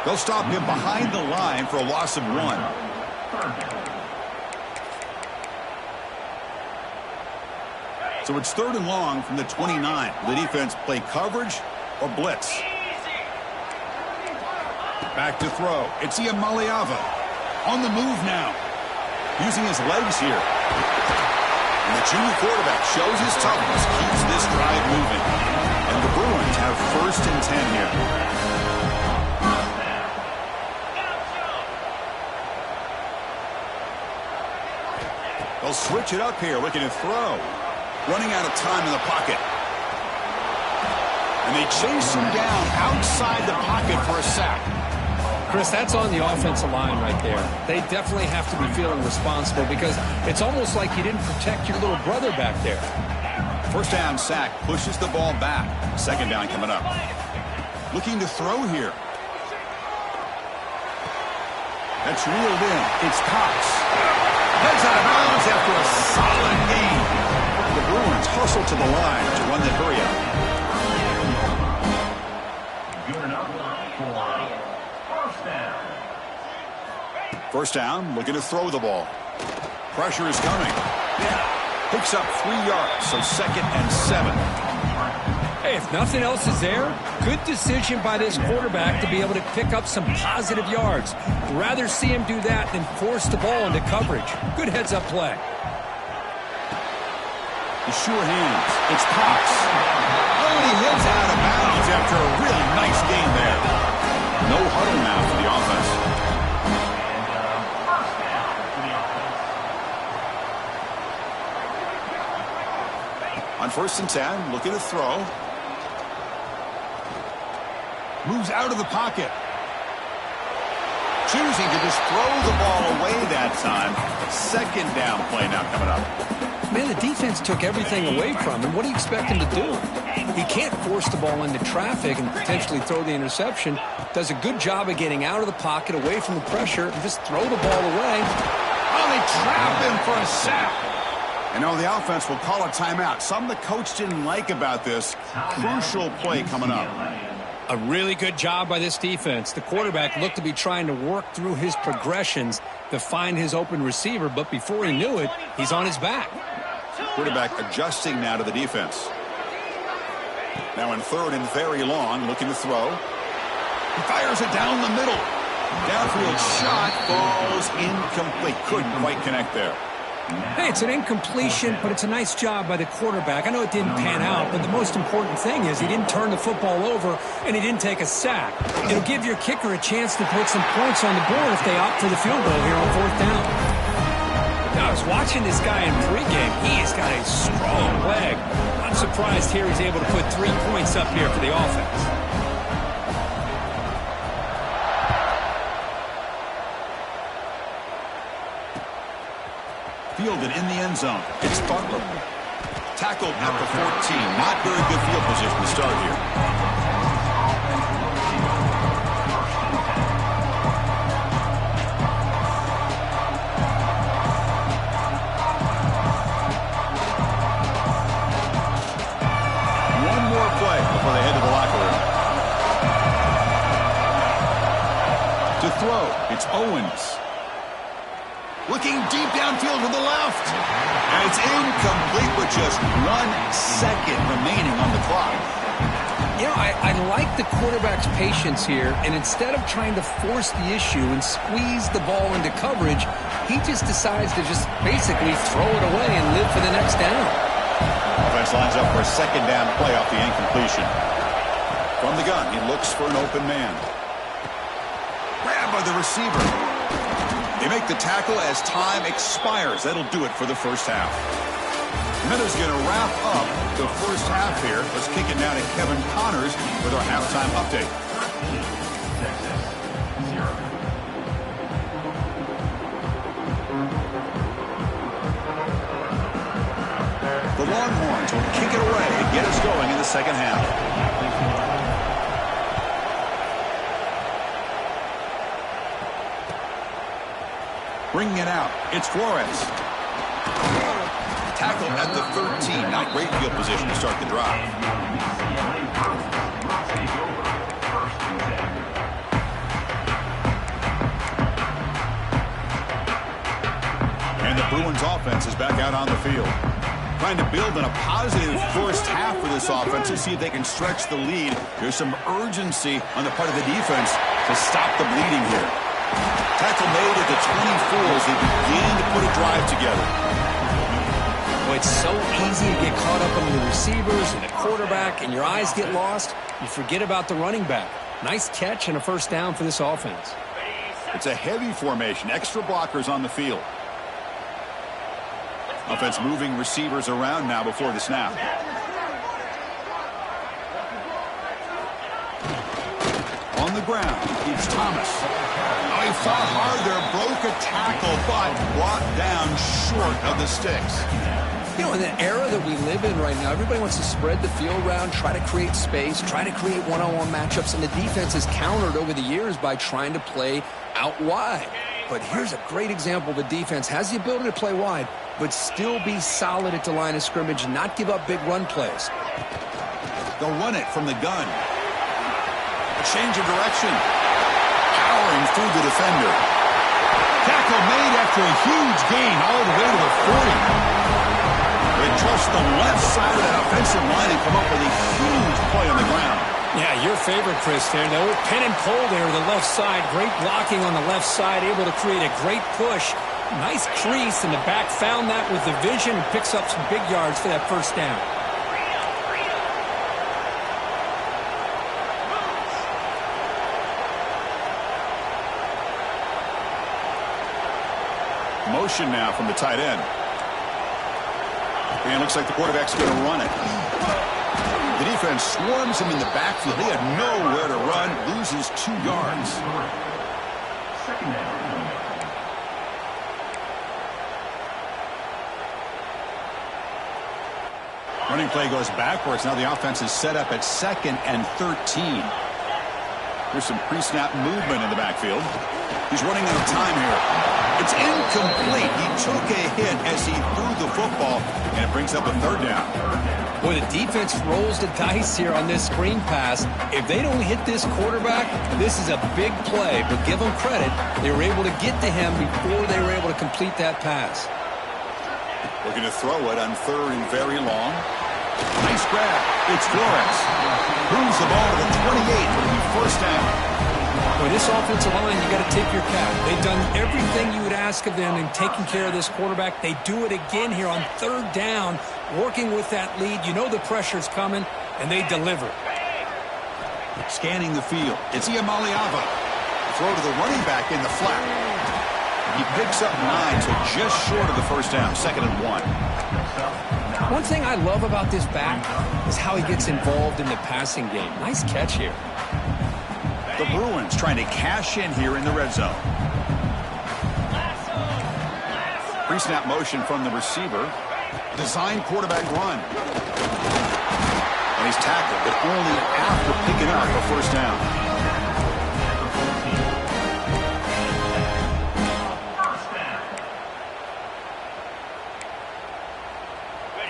They'll stop him behind the line for a loss of 1. So it's 3rd and long from the 29. The defense play coverage or blitz. Back to throw. It's Iamaleava on the move now. Using his legs here. And the junior quarterback shows his toughness, keeps this drive moving. And the Bruins have 1st and 10 here. They'll switch it up here, looking to throw. Running out of time in the pocket. And they chase him down outside the pocket for a sack. Chris, that's on the offensive line right there. They definitely have to be feeling responsible because it's almost like you didn't protect your little brother back there. First down sack pushes the ball back. 2nd down coming up. Looking to throw here. That's reeled in. It's Cox. Heads out of bounds after a solid gain. The Bruins hustle to the line to run that hurry up. First down, looking to throw the ball. Pressure is coming. Picks up 3 yards, so 2nd and 7. Hey, if nothing else is there, good decision by this quarterback to be able to pick up some positive yards. Rather see him do that than force the ball into coverage. Good heads-up play. The sure hands. It's Cox. Oh, he heads out of bounds after a really nice game there. No huddle now for the offense. On 1st and 10, looking to throw. Moves out of the pocket. Choosing to just throw the ball away that time. 2nd down play now coming up. Man, the defense took everything away from him. What do you expect him to do? He can't force the ball into traffic and potentially throw the interception. Does a good job of getting out of the pocket, away from the pressure, and just throw the ball away. Oh, they trap him for a sack. And now the offense will call a timeout. Something the coach didn't like about this. Crucial play coming up. A really good job by this defense. The quarterback looked to be trying to work through his progressions to find his open receiver, but before he knew it, he's on his back. Quarterback adjusting now to the defense. Now in 3rd and very long, looking to throw. He fires it down the middle. Downfield shot falls incomplete. Couldn't quite connect there. Hey, it's an incompletion, but it's a nice job by the quarterback. I know it didn't pan out, but the most important thing is he didn't turn the football over and he didn't take a sack. It'll give your kicker a chance to put some points on the board if they opt for the field goal here on 4th down. Now, I was watching this guy in pregame. He's got a strong leg. I'm surprised here he's able to put 3 points up here for the offense. Fielded in the end zone. It's Butler. Tackled at the 14. Not very good field position to start here. Bruins. Looking deep downfield to the left. And it's incomplete with just 1 second remaining on the clock. You know, I like the quarterback's patience here, and instead of trying to force the issue and squeeze the ball into coverage, he just decides to just basically throw it away and live for the next down. Offense lines up for a second down play off the incompletion. From the gun, he looks for an open man. Grabbed by the receiver. They make the tackle as time expires. That'll do it for the first half. Miller's going to wrap up the first half here. Let's kick it now to Kevin Connors with our halftime update. The Longhorns will kick it away and get us going in the second half. Bringing it out, it's Flores. Tackle at the 13. Not great field position to start the drive. And the Bruins offense is back out on the field. Trying to build in a positive first half for this offense to see if they can stretch the lead. There's some urgency on the part of the defense to stop the bleeding here. Tackle made at the 24 as they begin to put a drive together. Well, it's so easy to get caught up on the receivers and the quarterback, and your eyes get lost. You forget about the running back. Nice catch and a first down for this offense. It's a heavy formation, extra blockers on the field. Offense moving receivers around now before the snap. On the ground, it's Thomas. Oh, he fought hard there, broke a tackle, but brought down short of the sticks. You know, in the era that we live in right now, everybody wants to spread the field around, try to create space, try to create one-on-one matchups, and the defense has countered over the years by trying to play out wide. But here's a great example. The defense has the ability to play wide, but still be solid at the line of scrimmage and not give up big run plays. They'll run it from the gun. A change of direction. Powering through the defender. Tackle made after a huge gain all the way to the 40. They trust the left side of that offensive line and come up with a huge play on the ground. Yeah, your favorite, Chris, there. The old pin and pull there, the left side. Great blocking on the left side, able to create a great push. Nice crease, and the back found that with the vision and picks up some big yards for that first down. Motion now from the tight end. And it looks like the quarterback's going to run it. The defense swarms him in the backfield. He had nowhere to run, loses 2 yards. Second down. Running play goes backwards. Now the offense is set up at 2nd and 13. There's some pre-snap movement in the backfield. He's running out of time here. It's incomplete. He took a hit as he threw the football, and it brings up a 3rd down. Boy, the defense rolls the dice here on this screen pass. If they don't hit this quarterback, this is a big play. But give them credit. They were able to get to him before they were able to complete that pass. Looking to throw it on 3rd and very long. Nice grab. It's Flores. Moves the ball to the 28 for the first down. Boy, this offensive line, you got to tip your cap. They've done everything you would ask of them in taking care of this quarterback. They do it again here on 3rd down, working with that lead. You know the pressure's coming, and they deliver. Scanning the field. It's Iamaleava. Throw to the running back in the flat. He picks up 9, so just short of the first down. 2nd and 1. One thing I love about this back is how he gets involved in the passing game. Nice catch here. The Bruins trying to cash in here in the red zone. Pre-snap motion from the receiver. Design quarterback run. And he's tackled, but only after picking up a first down.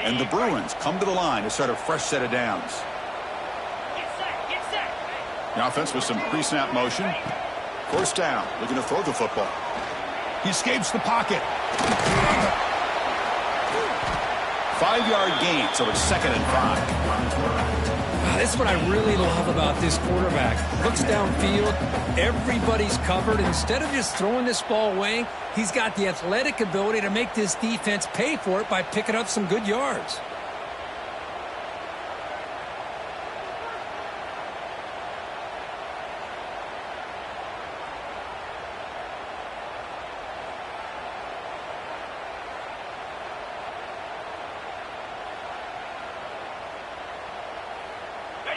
And the Bruins come to the line to start a fresh set of downs. The offense with some pre-snap motion. First down, looking to throw the football. He escapes the pocket. 5-yard gain, so it's 2nd and 5. This is what I really love about this quarterback. Looks downfield, everybody's covered. Instead of just throwing this ball away, he's got the athletic ability to make this defense pay for it by picking up some good yards.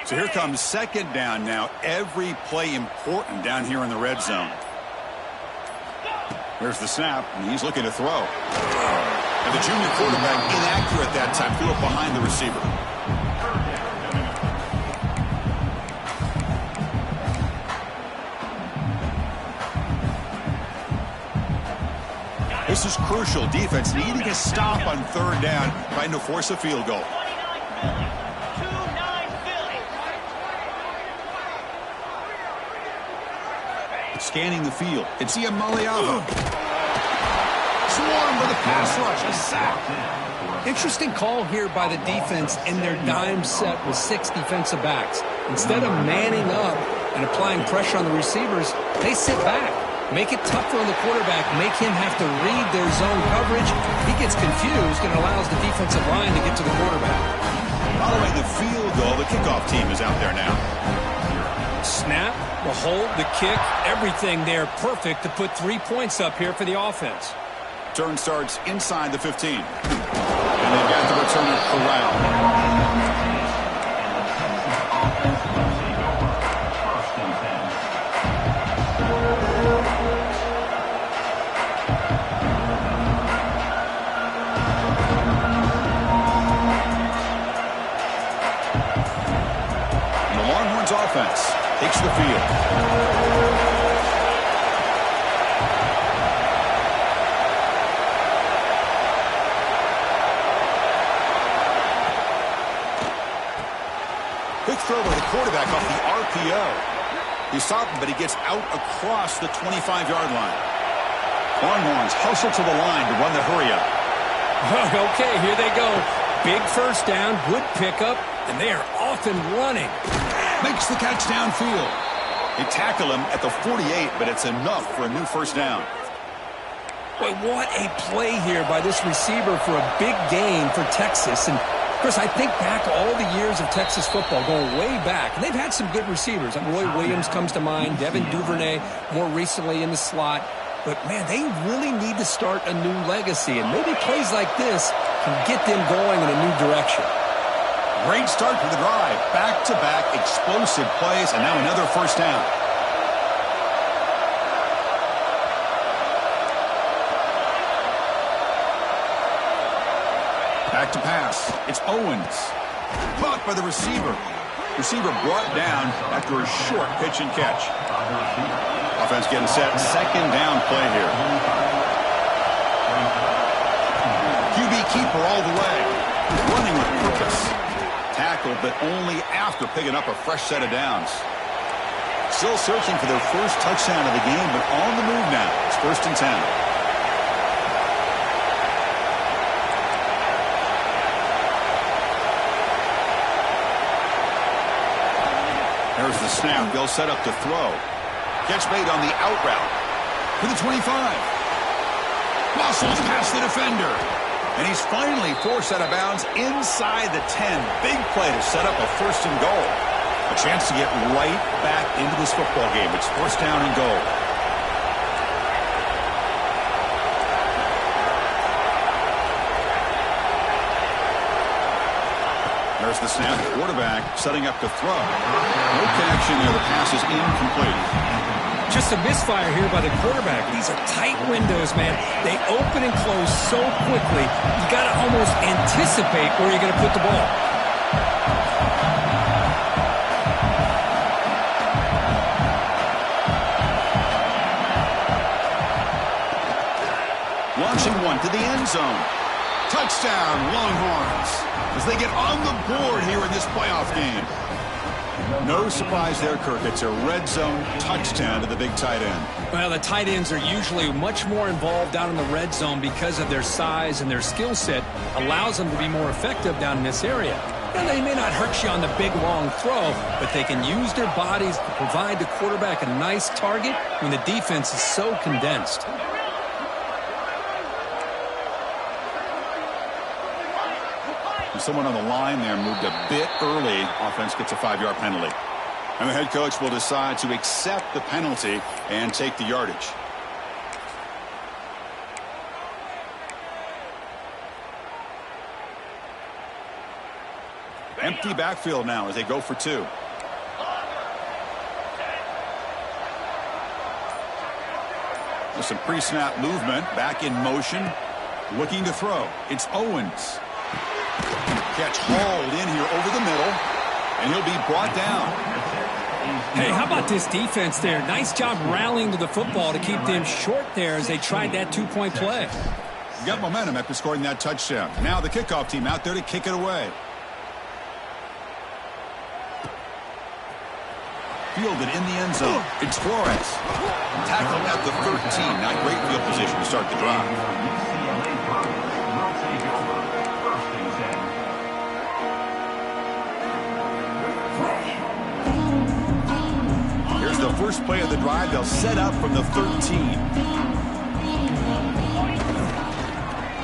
So here comes 2nd down now. Every play important down here in the red zone. There's the snap, and he's looking to throw. And the junior quarterback inaccurate that time. Threw it behind the receiver. This is crucial. Defense needing a stop on 3rd down, trying to force a field goal. Scanning the field. It's Ian Maliava. Swarmed with a pass rush. A sack. Interesting call here by the defense in their dime set with 6 defensive backs. Instead of manning up and applying pressure on the receivers, they sit back. Make it tougher on the quarterback. Make him have to read their zone coverage. He gets confused and allows the defensive line to get to the quarterback. Following the field goal, the kickoff team is out there now. Snap, the hold, the kick, everything there perfect to put 3 points up here for the offense. Turn starts inside the 15. And they've got the returner corralled. And the Longhorns offense takes the field. Quick throw by the quarterback off the RPO. He's stopped, but he gets out across the 25-yard line. Longhorns hustle to the line to run the hurry-up. Okay, here they go. Big first down, good pickup, and they are off and running. Makes the catch downfield. They tackle him at the 48, but it's enough for a new first down. Boy, what a play here by this receiver for a big gain for Texas. And, Chris, I think back to all the years of Texas football, going way back. And they've had some good receivers. Roy Williams comes to mind, Devin Duvernay more recently in the slot. But, man, they really need to start a new legacy. And maybe plays like this can get them going in a new direction. Great start to the drive. Back-to-back explosive plays, and now another first down. Back to pass. It's Owens. Caught by the receiver. Receiver brought down after a short pitch and catch. Offense getting set. 2nd down play here. QB keeper all the way. Running with purpose. Tackle, but only after picking up a fresh set of downs. Still searching for their first touchdown of the game, but on the move now. It's 1st and 10. There's the snap. They'll set up to throw. Catch made on the out route. To the 25. Muscles past the defender. And he's finally forced out of bounds inside the 10. Big play to set up a 1st and goal. A chance to get right back into this football game. It's 1st down and goal. There's the snap. Quarterback setting up to throw. No connection there. The pass is incomplete. Just a misfire here by the quarterback. These are tight windows, man. They open and close so quickly. You got to almost anticipate where you're going to put the ball. Launching one to the end zone. Touchdown, Longhorns, as they get on the board here in this playoff game. No surprise there, Kirk. It's a red zone touchdown to the big tight end. Well, the tight ends are usually much more involved down in the red zone because of their size, and their skill set allows them to be more effective down in this area. And they may not hurt you on the big, long throw, but they can use their bodies to provide the quarterback a nice target when the defense is so condensed. Someone on the line there moved a bit early. Offense gets a 5-yard penalty. And the head coach will decide to accept the penalty and take the yardage. Empty backfield now as they go for 2. With some pre-snap movement, back in motion, looking to throw. It's Owens. Catch hauled in here over the middle, and he'll be brought down. Hey, how about this defense there? Nice job rallying to the football to keep them short there as they tried that 2-point play. Got momentum after scoring that touchdown. Now the kickoff team out there to kick it away. Fielded in the end zone. It's Flores. Tackled at the 13. Not great field position to start the drive. The first play of the drive, they'll set up from the 13.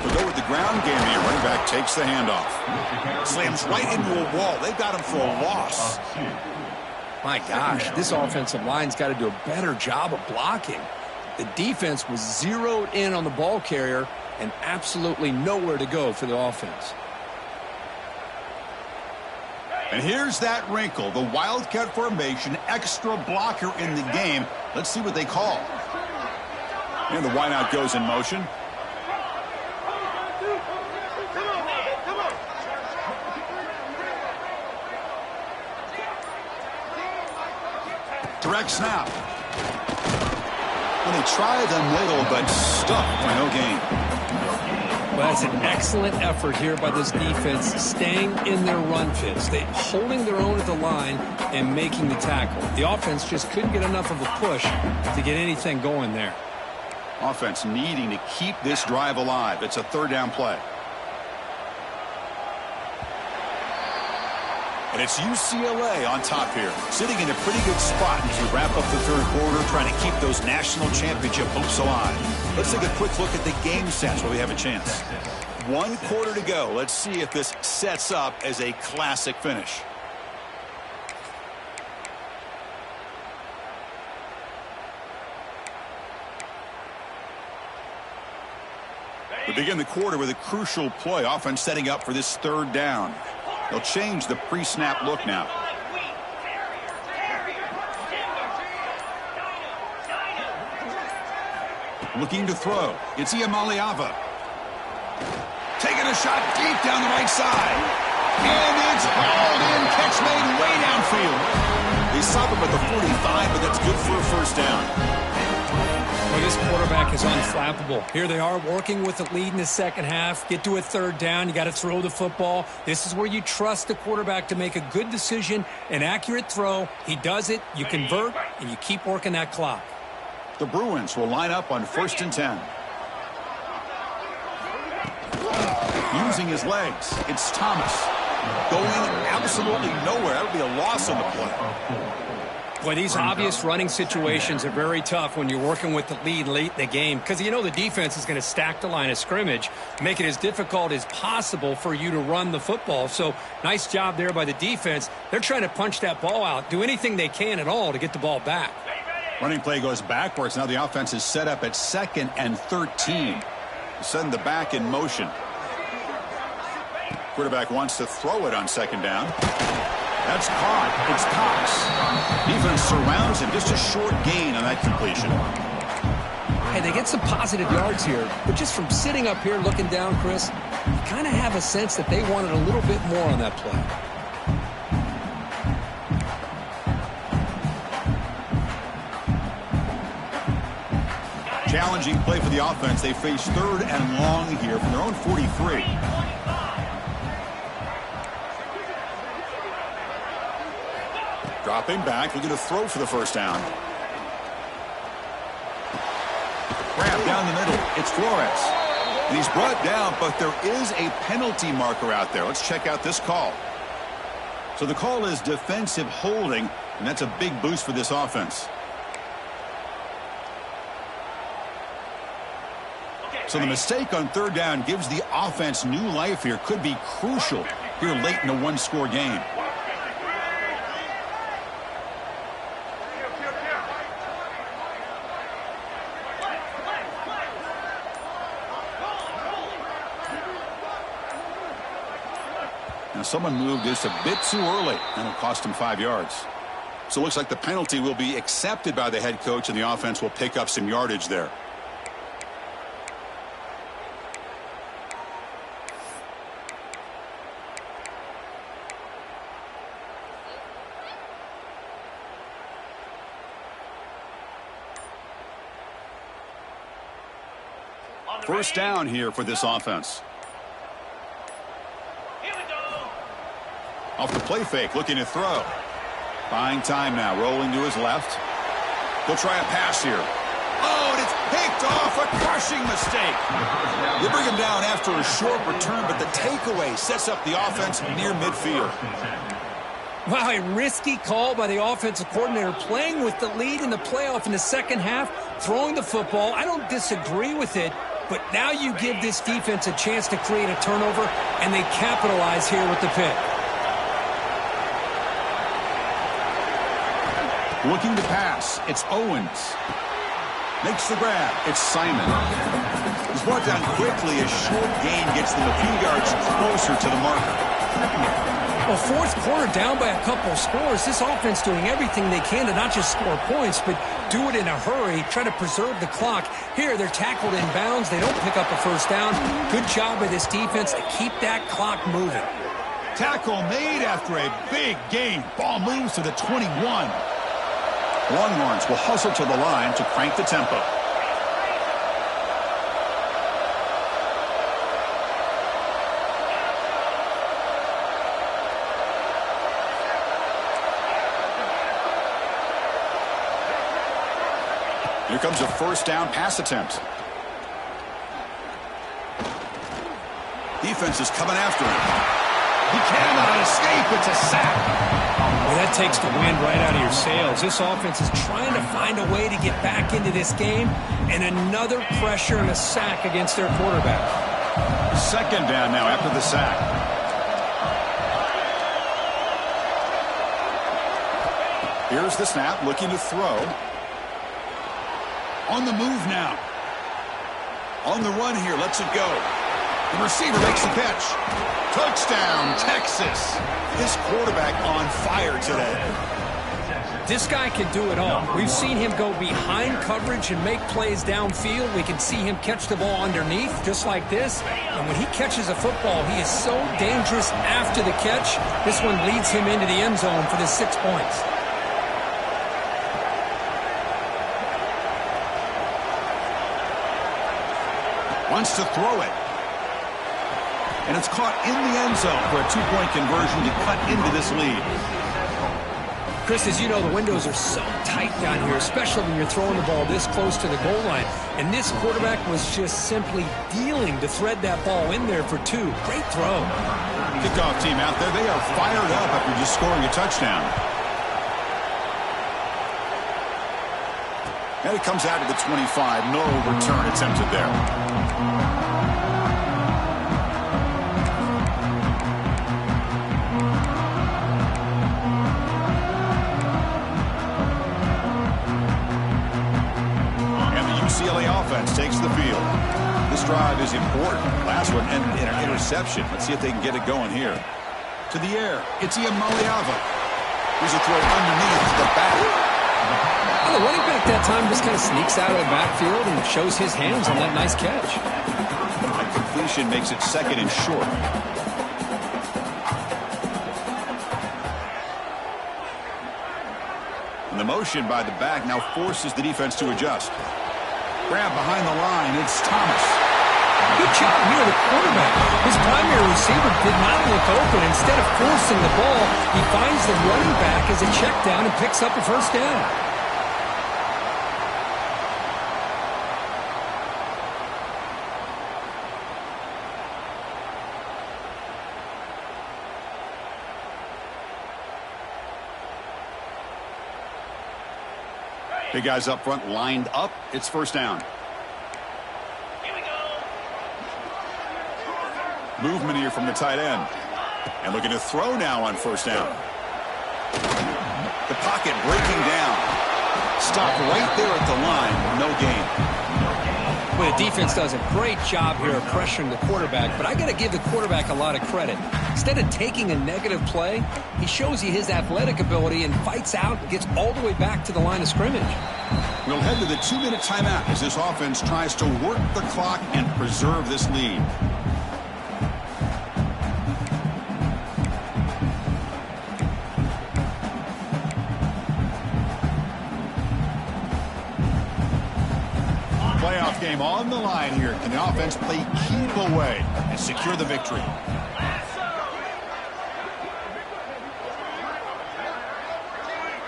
They'll go with the ground game here. Running back takes the handoff. Slams right into a wall. They've got him for a loss. My gosh, this offensive line's got to do a better job of blocking. The defense was zeroed in on the ball carrier and absolutely nowhere to go for the offense. And here's that wrinkle, the Wildcat formation, extra blocker in the game. Let's see what they call. And the wideout goes in motion. Direct snap. Well, they try the middle, but stuck for no gain. Well, that's an excellent effort here by this defense, staying in their run fits. They holding their own at the line and making the tackle. The offense just couldn't get enough of a push to get anything going there. Offense needing to keep this drive alive. It's a 3rd down play. And it's UCLA on top here, sitting in a pretty good spot as we wrap up the 3rd quarter, trying to keep those national championship hopes alive. Let's take a quick look at the game stats while we have a chance. 1 quarter to go. Let's see if this sets up as a classic finish. We begin the quarter with a crucial play. Offense setting up for this 3rd down. They'll change the pre-snap look now. Looking to throw. It's Iamaleava. Taking a shot deep down the right side. And it's hauled in. Catch made way downfield. They stop him at the 45, but that's good for a 1st down. Well, this quarterback is unflappable. Here they are working with the lead in the 2nd half. Get to a 3rd down. You got to throw the football. This is where you trust the quarterback to make a good decision, an accurate throw. He does it. You convert, and you keep working that clock. The Bruins will line up on 1st and 10. Using his legs. It's Thomas. Going absolutely nowhere. That would be a loss on the play. Boy, these obvious running situations are very tough when you're working with the lead late in the game because you know the defense is going to stack the line of scrimmage, make it as difficult as possible for you to run the football. So nice job there by the defense. They're trying to punch that ball out, do anything they can at all to get the ball back. Running play goes backwards. Now the offense is set up at 2nd and 13. Send the back in motion. Quarterback wants to throw it on 2nd down. That's caught. It's Cox. Defense surrounds him. Just a short gain on that completion. Hey, they get some positive yards here, but just from sitting up here looking down, Chris, you kind of have a sense that they wanted a little bit more on that play. Challenging play for the offense. They face 3rd and long here from their own 43. Dropping back, looking to throw for the first down. Grab down the middle. It's Flores. And he's brought down, but there is a penalty marker out there. Let's check out this call. So the call is defensive holding, and that's a big boost for this offense. So the mistake on third down gives the offense new life here. Could be crucial here late in a one-score game. Now someone moved this a bit too early, and it'll cost him 5 yards. So it looks like the penalty will be accepted by the head coach, and the offense will pick up some yardage there. First down here for this offense. Off the play fake, looking to throw. Buying time now, rolling to his left. He'll try a pass here. Oh, and it's picked off, a crushing mistake. They bring him down after a short return, but the takeaway sets up the offense near midfield. Wow, a risky call by the offensive coordinator, playing with the lead in the playoff in the second half, throwing the football. I don't disagree with it, but now you give this defense a chance to create a turnover, and they capitalize here with the pick. Looking to pass, it's Owens. Makes the grab, it's Simon. He's brought down quickly as short gain gets them a few yards closer to the marker. Well, fourth quarter down by a couple of scores. This offense doing everything they can to not just score points, but do it in a hurry, try to preserve the clock. Here, they're tackled in bounds. They don't pick up a first down. Good job by this defense to keep that clock moving. Tackle made after a big gain. Ball moves to the 21. Longhorns will hustle to the line to crank the tempo. Here comes a first down pass attempt. Defense is coming after him. He cannot escape. It's a sack. Well, that takes the wind right out of your sails. This offense is trying to find a way to get back into this game, and another pressure and a sack against their quarterback. Second down now after the sack. Here's the snap, looking to throw. On the move now. On the run here, lets it go. The receiver makes the catch. Touchdown, Texas. This quarterback on fire today. This guy can do it all. We've seen him go behind coverage and make plays downfield. We can see him catch the ball underneath, just like this. And when he catches a football, he is so dangerous after the catch. This one leads him into the end zone for the 6 points. Wants to throw it. And it's caught in the end zone for a two-point conversion to cut into this lead. Chris, as you know, the windows are so tight down here, especially when you're throwing the ball this close to the goal line. And this quarterback was just simply dealing to thread that ball in there for two. Great throw. Kickoff team out there, they are fired up after just scoring a touchdown. And it comes out to the 25. No return attempted there. YouSeaLa offense takes the field. This drive is important. Last one ended in an interception. Let's see if they can get it going here. To the air. It's Iamaliava. Here's a throw underneath the back. Well, the running back that time just kind of sneaks out of the backfield and shows his hands on that nice catch. That completion makes it second and short. And the motion by the back now forces the defense to adjust. Grab behind the line, it's Thomas. Good job here, the quarterback. His primary receiver did not look open. Instead of forcing the ball, he finds the running back as a check down and picks up a first down. Big guys up front lined up. It's first down. Movement here from the tight end. And looking to throw now on first down. The pocket breaking down. Stop right there at the line. No gain. Well, the defense does a great job here of pressuring the quarterback, but I got to give the quarterback a lot of credit. Instead of taking a negative play, he shows you his athletic ability and fights out and gets all the way back to the line of scrimmage. We'll head to the 2-minute timeout as this offense tries to work the clock and preserve this lead. Playoff game on the line here. Can the offense play keep away and secure the victory?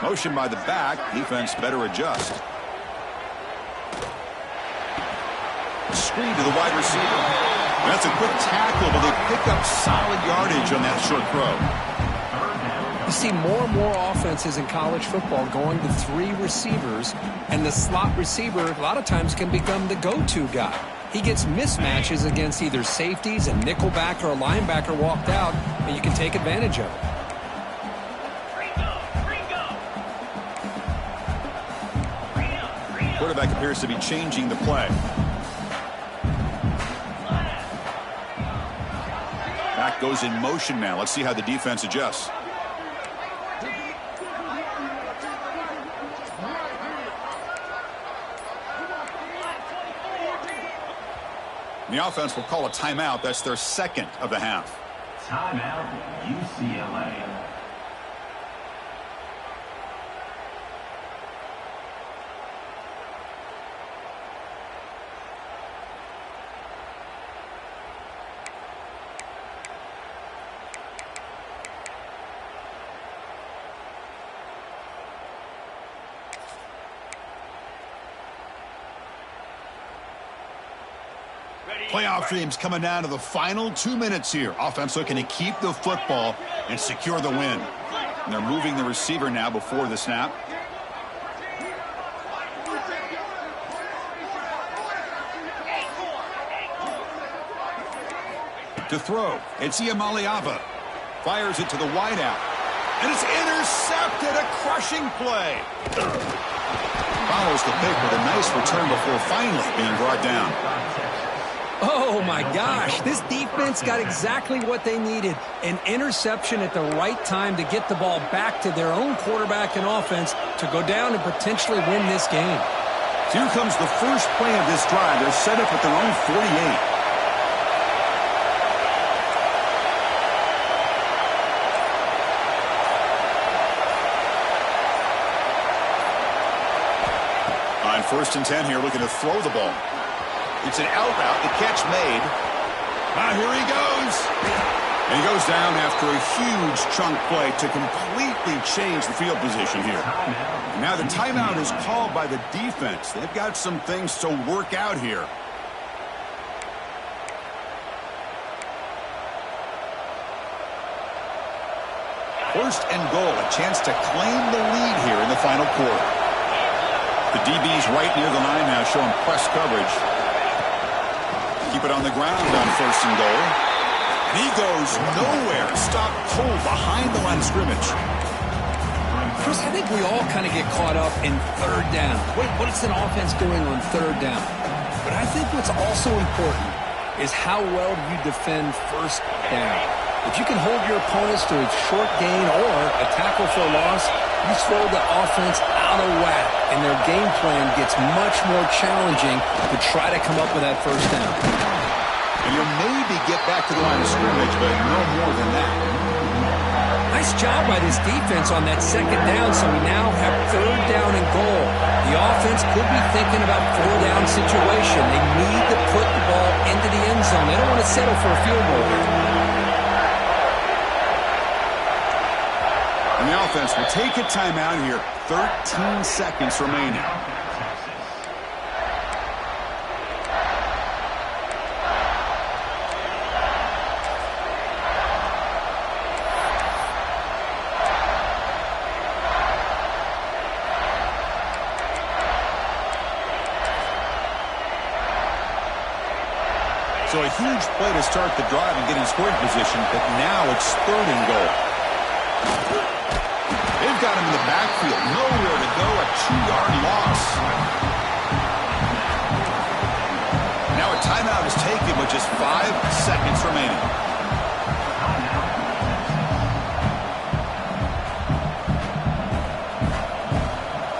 Motion by the back. Defense better adjust. Screen to the wide receiver. That's a quick tackle, but they pick up solid yardage on that short throw. You see more and more offenses in college football going to 3 receivers, and the slot receiver a lot of times can become the go-to guy. He gets mismatches against either safeties, a nickelback, or a linebacker walked out, and you can take advantage of it. Quarterback appears to be changing the play. Back goes in motion now. Let's see how the defense adjusts. The offense will call a timeout. That's their second of the half. Timeout, UCLA. Playoff dreams coming down to the final 2 minutes here. Offense looking to keep the football and secure the win. And they're moving the receiver now before the snap. To throw, it's Iamaleava. Fires it to the wideout. And it's intercepted, a crushing play. Follows the pick with a nice return before finally being brought down. Oh, my gosh. This defense got exactly what they needed. An interception at the right time to get the ball back to their own quarterback and offense to go down and potentially win this game. So here comes the first play of this drive. They're set up at their own 48. On 1st and 10 here, looking to throw the ball. It's an out route, the catch made. Here he goes. And he goes down after a huge chunk play to completely change the field position here. And now the timeout is called by the defense. They've got some things to work out here. First and goal, a chance to claim the lead here in the final quarter. The DB's right near the line now, showing press coverage. Keep it on the ground on 1st and goal. And he goes nowhere. Stop cold behind the line of scrimmage. Chris, I think we all kind of get caught up in 3rd down. What is an offense doing on 3rd down? But I think what's also important is how well you defend 1st down. If you can hold your opponents to a short gain or a tackle for a loss, you throw the offense out of whack, and their game plan gets much more challenging to try to come up with that 1st down. And you'll maybe get back to the line of scrimmage, but no more than that. Nice job by this defense on that second down, so we now have third down and goal. The offense could be thinking about four-down situation. They need to put the ball into the end zone. They don't want to settle for a field goal here. And the offense will take a timeout here. 13 seconds remaining. So a huge play to start the drive and get in scoring position, but now it's third and goal. They've got him in the backfield. Nowhere to go, a 2-yard loss. Now a timeout is taken with just 5 seconds remaining.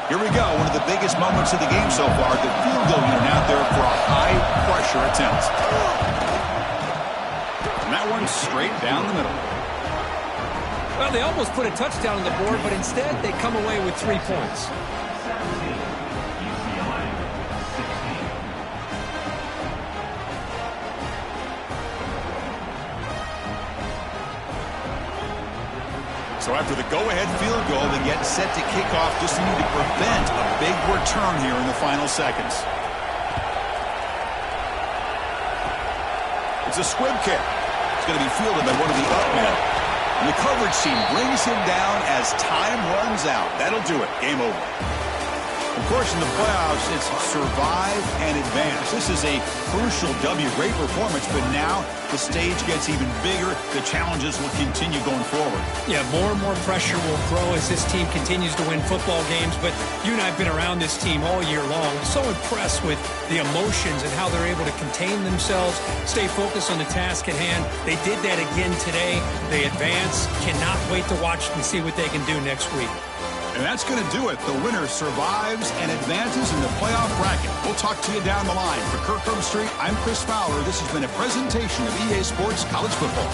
Here we go, one of the biggest moments of the game so far. The field goal unit out there for a high-pressure attempt. And that one straight down the middle. Well, they almost put a touchdown on the board, but instead they come away with 3 points. So after the go-ahead field goal, they get set to kick off. Just need to prevent a big return here in the final seconds. It's a squib kick. It's going to be fielded by one of the up men. And the coverage team brings him down as time runs out. That'll do it. Game over. Of course, in the playoffs, it's survive and advance. This is a crucial W. Great performance, but now the stage gets even bigger. The challenges will continue going forward. Yeah, more and more pressure will grow as this team continues to win football games, but you and I have been around this team all year long. I'm so impressed with the emotions and how they're able to contain themselves, stay focused on the task at hand. They did that again today. They advance. Cannot wait to watch and see what they can do next week. And that's going to do it. The winner survives and advances in the playoff bracket. We'll talk to you down the line. For Kirk Street, I'm Chris Fowler. This has been a presentation of EA Sports College Football.